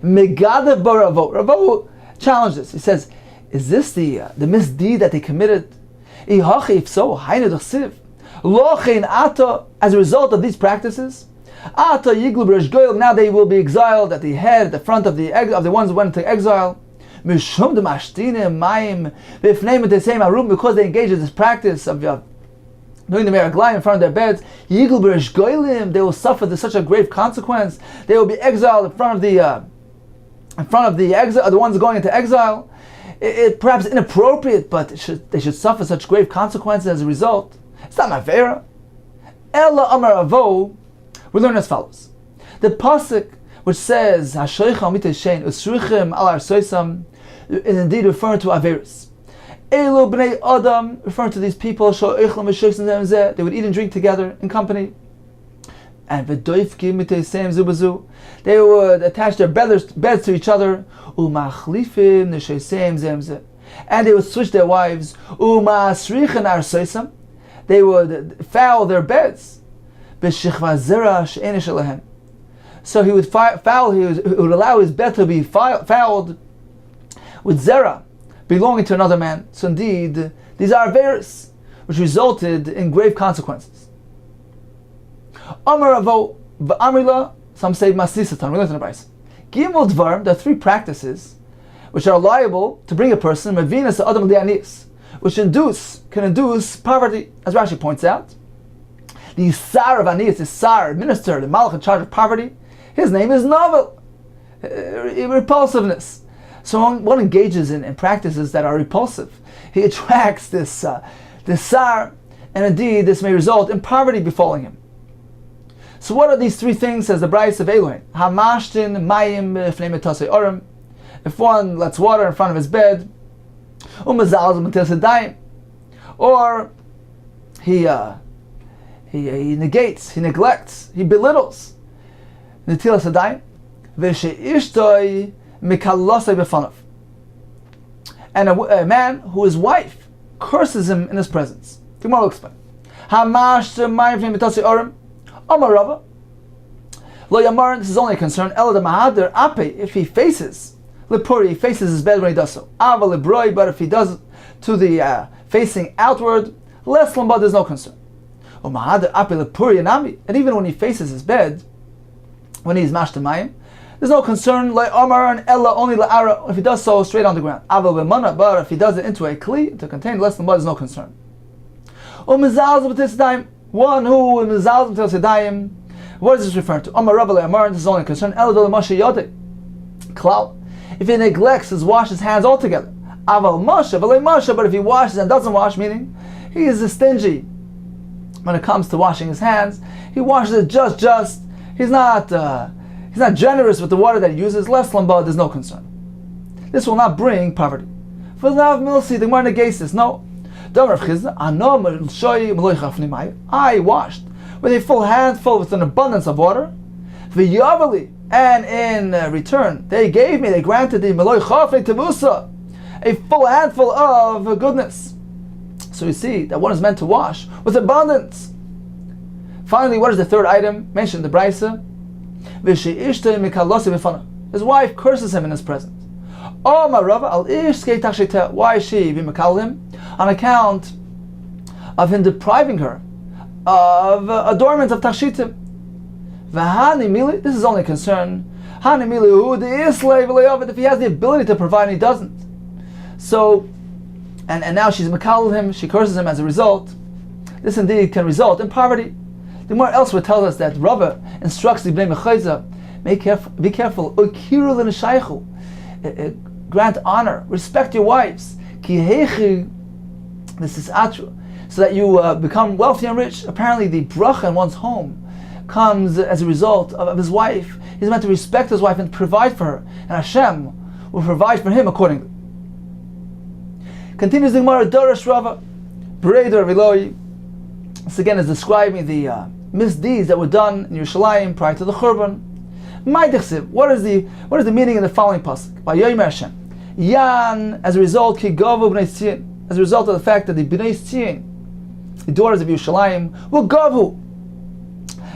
Megadav Ravo. Ravo challenged this. He says, "Is this the misdeed that they committed? If so, as a result of these practices, now they will be exiled at the head, at the front of the ones who went into exile. Because they engaged in this practice of doing the meraglayim in front of their beds, they will suffer such a grave consequence. They will be exiled in front of the exile, the ones going into exile. It perhaps inappropriate, but they should suffer such grave consequences as a result. It's not mavera. Ella Amar Avo, we learn as follows. The pasuk which says Hashoichal mitei shein usruchim al arsoisam is indeed referring to averis. Elu bnei Adam, referring to these people, they would eat and drink together in company. And v'doifkim mitei seim zubazu, they would attach their beds to each other. Umachlifim neshei seim zemze, and they would switch their wives. Umasrichen arsoisam, they would foul their beds. B'shechva zera she'ein shelahem, so he would allow his bed to be fouled with zera belonging to another man. So indeed, these are averis, which resulted in grave consequences. Amar Avo v'amrila, some say masisatan. We learned in the Brayso. Gimel dvar, there are three practices which are liable to bring a person mevinas adam lianis, which can induce poverty, as Rashi points out. The sar of anias, the sar, minister, the malach in charge of poverty, his name is novel, repulsiveness. So one engages in practices that are repulsive. He attracts this sar, and indeed this may result in poverty befalling him. So what are these three things, says the Brayso of Elohim? Hamashtin mayim fnei metasei orim. If one lets water in front of his bed, or he negates, he neglects, he belittles netilas hadayim, v'sheishtoi mikalosei b'fanav, and a man whose wife curses him in his presence. Tomorrow will explain. Hamashtin mayim fnei metasei orim. Amar Rava, lo yamar, this is only a concern, ela de mahader ape, if he faces lepuri, he faces his bed when he does so. Ava lebroi, but if he does to the facing outward, less lamba, there's no concern. O mahader ape lepuri anami, and even when he faces his bed, when he's mashtamayim, there's no concern. Lo amar and ella, only la'ara, if he does so straight on the ground. Ava lemana, but if he does it into a kli, to contain less lamba, there's no concern. O mizalz b'titzdaim, one who is mizalz b'til sedayim, what is this referring to? Amar Rava le'amar, this is only a concern. Ela do l'mashe yodei, klal, if he neglects to wash his hands altogether. Aval masha, v'lei masha, but if he washes and doesn't wash, meaning he is stingy when it comes to washing his hands. He washes it just. He's not generous with the water that he uses. Less lamba, there's no concern. This will not bring poverty. For Lav Milsi, the Gemara negates this. No. I washed with a full handful, with an abundance of water. And in return, they granted the Meloi Chafnei Tevusa, a full handful of goodness. So you see that one is meant to wash with abundance. Finally, what is the third item mentioned in the Brisa? His wife curses him in his presence. Why is she b'mekal him? On account of him depriving her of adornment of tashitim. This is only a concern. If he has the ability to provide and he doesn't. So, and now she's mekal him, she curses him as a result. This indeed can result in poverty. The Gemara elsewhere tells us that Rava instructs the Bnei Mechayza, be careful, grant honor, respect your wives, this is atru, so that you become wealthy and rich. Apparently the bracha in one's home comes as a result of his wife. He's meant to respect his wife and provide for her, and Hashem will provide for him accordingly. Continues the Gemara, Darash Rava, Bereder Viloi. This again is describing the misdeeds that were done in Yerushalayim prior to the Churban. What is the meaning in the following pasuk? By Yomer Hashem, Yan, as a result, Ki Gavu Bnei Tzion, as a result of the fact that the Bnei Tzion, the daughters of Yerushalayim, were Gavu.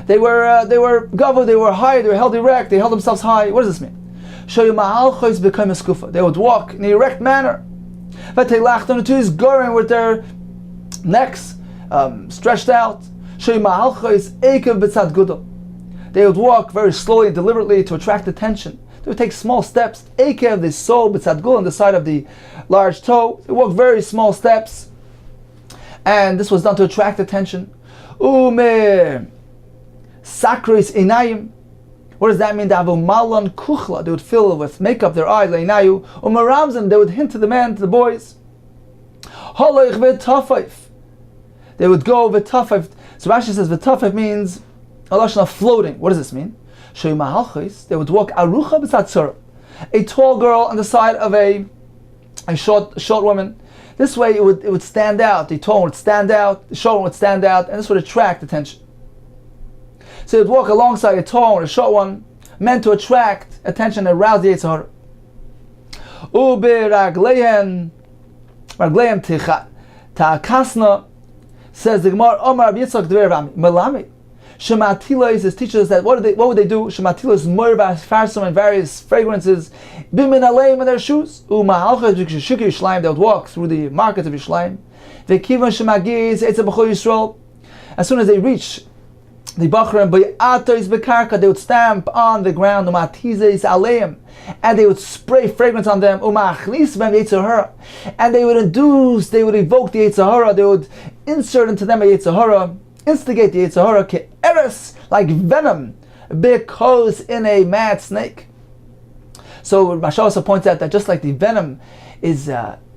They were Gavu. They were high. They were held erect. They held themselves high. What does this mean? Shoyu Ma'alchos become a skufa. They would walk in an erect manner. V'teilachton to his goring with their necks stretched out. They would walk very slowly and deliberately to attract attention. They would take small steps. Ekev, the sole, b'tzadgul, on the side of the large toe. They walk very small steps. And this was done to attract attention. Ume sakris inayim. What does that mean? They would fill with makeup their eyes. Umaramzim, they would hint to the men, to the boys. They would go v'tafif. So Rashi says v'tafif means a lashon of floating. What does this mean? They would walk arucha b'tzatzur, a tall girl on the side of a short woman. This way it would stand out. The tall one would stand out, the short one would stand out, and this would attract attention. So they would walk alongside a tall one, a short one, meant to attract attention and arouse the Yetzer Hara. Ragleihem ta'akasna. Says the Gemara, Omar Yitzchak Dver Melami. Shematilos teaches us that what would they do? Shematilos morbas farsum and various fragrances, bimin aleim in their shoes. Umahalchas b'shuk Yerushalayim. They would walk through the markets of Yerushalayim. Vekivan shemagiz etzav b'chol Yisrael. As soon as they reach the Bachram, b'yatos b'karka, they would stamp on the ground. Umatizes aleim, and they would spray fragrance on them. Umachlis b'em Yetzer Hara, and they would evoke the Yetzer Hara. They would insert into them a Yetzer Hara, instigate the Yetzer Hara, ke'eres, like venom, because in a mad snake. So Mashal also points out that just like the venom is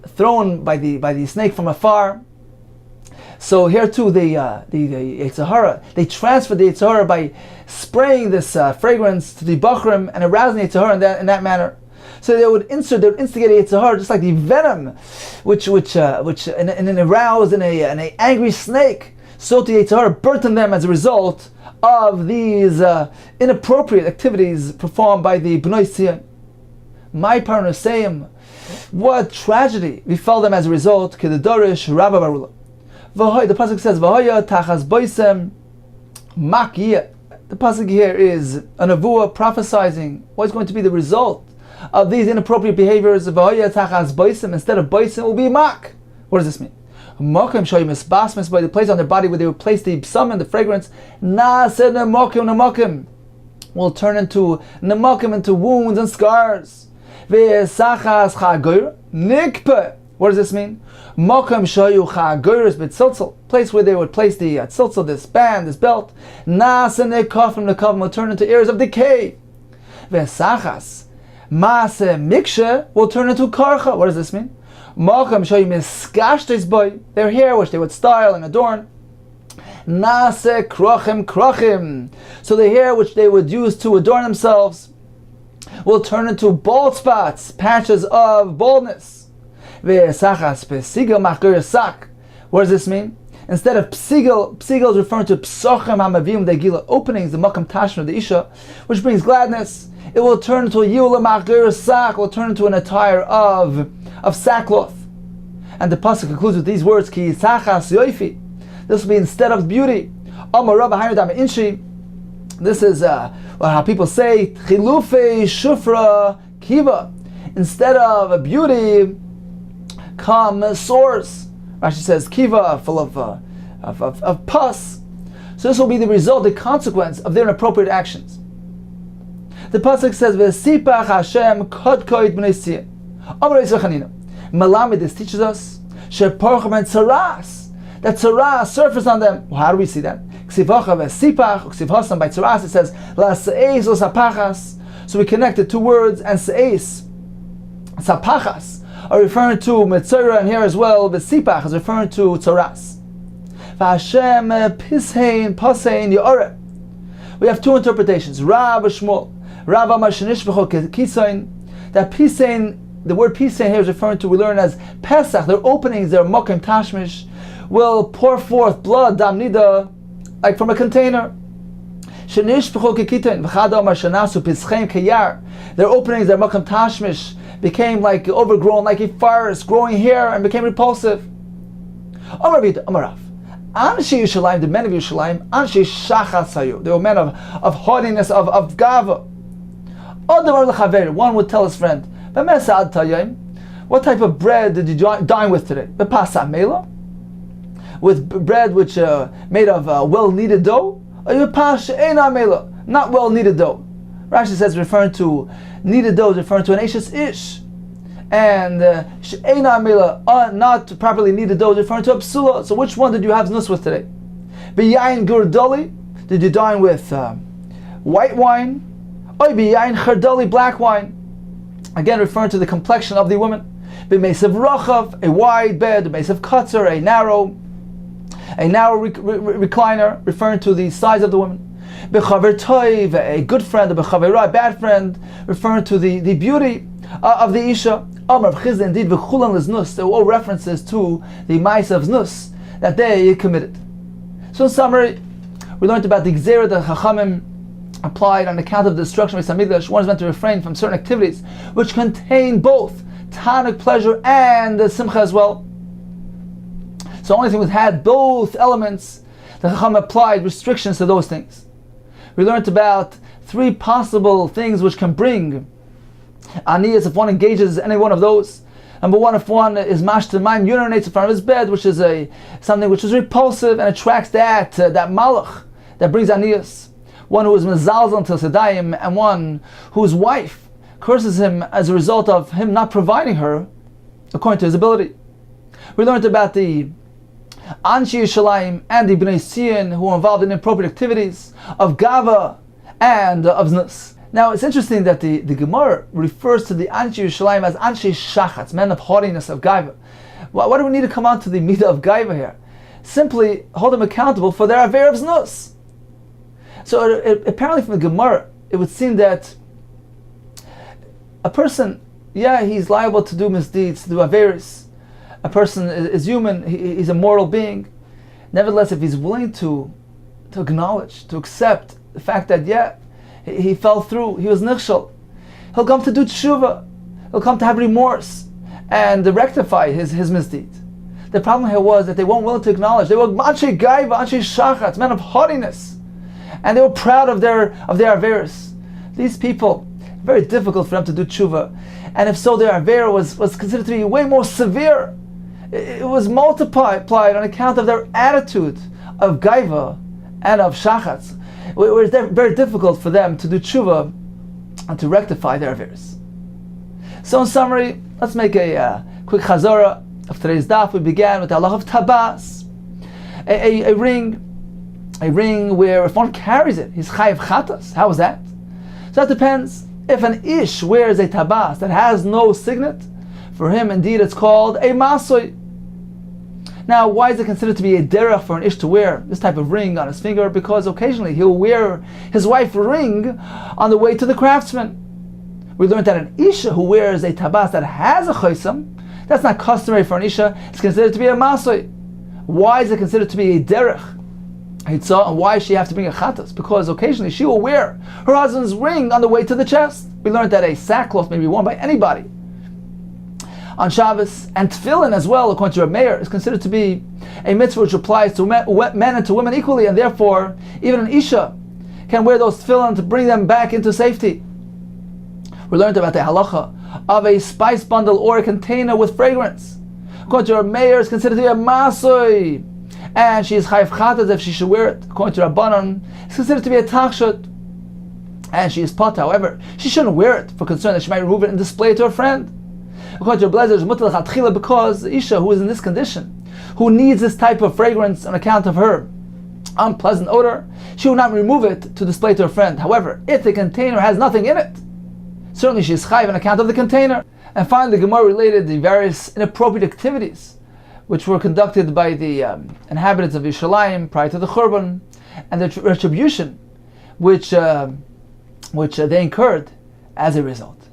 thrown by the snake from afar, so here too the Yetzer Hara, they transfer the Yetzer Hara by spraying this fragrance to the Bachrim and arousing the Yetzer Hara in that manner. So they would instigate a Yetzer Hara just like the venom, which in an aroused in a angry snake. So the Yetzer Hara burnt in them as a result of these inappropriate activities performed by the Bnei Tzion. My parnaseim, what tragedy befell them as a result. Kedadorish Rabba Barula. The pasuk says, "V'hoya tachas boisem makiyah." The pasuk here is a nevuah prophesying what's going to be the result of these inappropriate behaviors. V'hoya tachas boisem, instead of boisem will be mak. What does this mean? Mokim shoyim esbasmes, by the place on their body where they would place the psalm, the fragrance. Naaseh nemokim will turn into nemokim, into wounds and scars. Ve'esachas chagoyr nikpe. What does this mean? Mokim shoyu chagoyres b'tziltzil, place where they would place the tziltzil, this band, this belt. Naaseh nekafim will turn into ears of decay. Ve'esachas maaseh mikshe will turn into karcha. What does this mean? Their hair, which they would style and adorn. Nase krochim. So the hair which they would use to adorn themselves will turn into bald spots, patches of baldness. What does this mean? Instead of psigil is referring to psochim hamavim degila, openings, the makam tashma of the isha, which brings gladness. It will turn into a yula machgur sak, will turn into an attire of sackcloth. And the pasuk concludes with these words, Ki sachas yoifi. This will be instead of beauty. Amar Rabba Hainu Dama Inshi. This is how people say Chilufe Shufra Kiva. Instead of a beauty, come sores. Rashi says Kiva, full of pus. So this will be the result, the consequence of their inappropriate actions. The pasuk says, "V'sipach Hashem kodkoid b'nei Sion." Amar Yisrael Chanina. Malamed, this teaches us sheporchem and tzaras, that tzaras surface on them. Well, how do we see that? Ksivacha v'sipach, ksivhasam by tzaras. It says la seis o sapachas. So we connected two words, and seis, sapachas, are referring to Metzora, and here as well, v'sipach is referring to tzaras. V'Hashem pishein pasein yoreh. We have two interpretations. Rav Shmuel. Rav Amar Shenishbechol Kisain. That Pisain, the word Pisain here is referring to, we learn as Pesach, their openings, their Mokim Tashmish, will pour forth blood, Dam Nida, like from a container. Shenishbechol Kitain, V'chad Amar Shanasu Pischein Kayar. Their openings, their Mokim Tashmish, became like overgrown, like a forest, growing here, and became repulsive. Amar Vita, Amar Rav. Anshe Yerushalayim, the men of Yerushalayim, Anshe Shachas Hayu. They were men of haughtiness, of Gava. One would tell his friend, what type of bread did you dine with today? With bread which made of well-kneaded dough? Not well-kneaded dough. Rashi says, referring to kneaded dough, referring to an Ashes Ish. And not properly kneaded dough, referring to a psula. So which one did you have znus with today? B'yayin gurdoli, did you dine with white wine? Oy b'yayin chardoli, black wine. Again, referring to the complexion of the woman. B'meisav rachav, a wide bed. B'meisav katzer, a narrow recliner, referring to the size of the woman. B'chaver toiv, a good friend. B'chaverah, a bad friend, referring to the beauty of the isha. Amar Chizda, indeed, v'chulan liznus. There were all references to the mice of znus that they committed. So in summary, we learned about the gzera that Chachamim applied on account of the destruction of Beis HaMikdash. One is meant to refrain from certain activities which contain both tonic pleasure and the simcha as well. So the only thing which had both elements, the Chacham applied restrictions to those things. We learned about three possible things which can bring aniyas if one engages any one of those. Number one, if one is mashtamayim, urinates in front of his bed, which is something which is repulsive and attracts that malach that brings aniyas. One who is mezalzel until sedayim, and one whose wife curses him as a result of him not providing her according to his ability. We learned about the Anshe Yerushalayim and the Bnei Sion who were involved in inappropriate activities of Gava and of Znus. Now it's interesting that the Gemara refers to the Anshe Yerushalayim as Anshe Shachatz, men of haughtiness, of Gaiva. Why do we need to come on to the midah of Gaiva here? Simply hold them accountable for their aver of Znus. So apparently from the Gemara, it would seem that a person, he's liable to do misdeeds, to do averis. A person is human, he's a mortal being. Nevertheless, if he's willing to acknowledge, to accept the fact that he fell through, he was nichshel, he'll come to do tshuva, he'll come to have remorse and rectify his misdeed. The problem here was that they weren't willing to acknowledge. They were anshe gaiva, anshe shachatz, men of haughtiness, and they were proud of their averis. These people, very difficult for them to do tshuva, and if so, their avera was considered to be way more severe. It was multiplied on account of their attitude of gaiva and of shachatz. It was very difficult for them to do tshuva and to rectify their averis. So in summary, let's make a quick chazara of today's daf. We began with the halach of tabas, a ring where if one carries it, he's chayiv chatas. How is that? So that depends. If an ish wears a tabas that has no signet, for him indeed it's called a masoy. Now, why is it considered to be a derech for an ish to wear this type of ring on his finger? Because occasionally he'll wear his wife's ring on the way to the craftsman. We learned that an isha who wears a tabas that has a chaysam, that's not customary for an isha, it's considered to be a masoy. Why is it considered to be a derech? And why does she have to bring a chatas? Because occasionally she will wear her husband's ring on the way to the chest. We learned that a sackcloth may be worn by anybody on Shabbos, and tefillin as well, according to Reb Meir, is considered to be a mitzvah which applies to men and to women equally, and therefore even an isha can wear those tefillin to bring them back into safety. We learned about the halacha of a spice bundle or a container with fragrance. According to Reb Meir, is considered to be a masoi, and she is chayv chatas if she should wear it. According to Rabbanan, it's considered to be a tachshut, and she is pot. However, she shouldn't wear it for concern that she might remove it and display it to her friend. According to Blazer, it's mutal chatchila because the isha who is in this condition, who needs this type of fragrance on account of her unpleasant odor, she will not remove it to display to her friend. However, if the container has nothing in it, certainly she is chayv on account of the container. And finally, the Gemara related the various inappropriate activities which were conducted by the inhabitants of Yerushalayim prior to the Churban, and the retribution which they incurred as a result.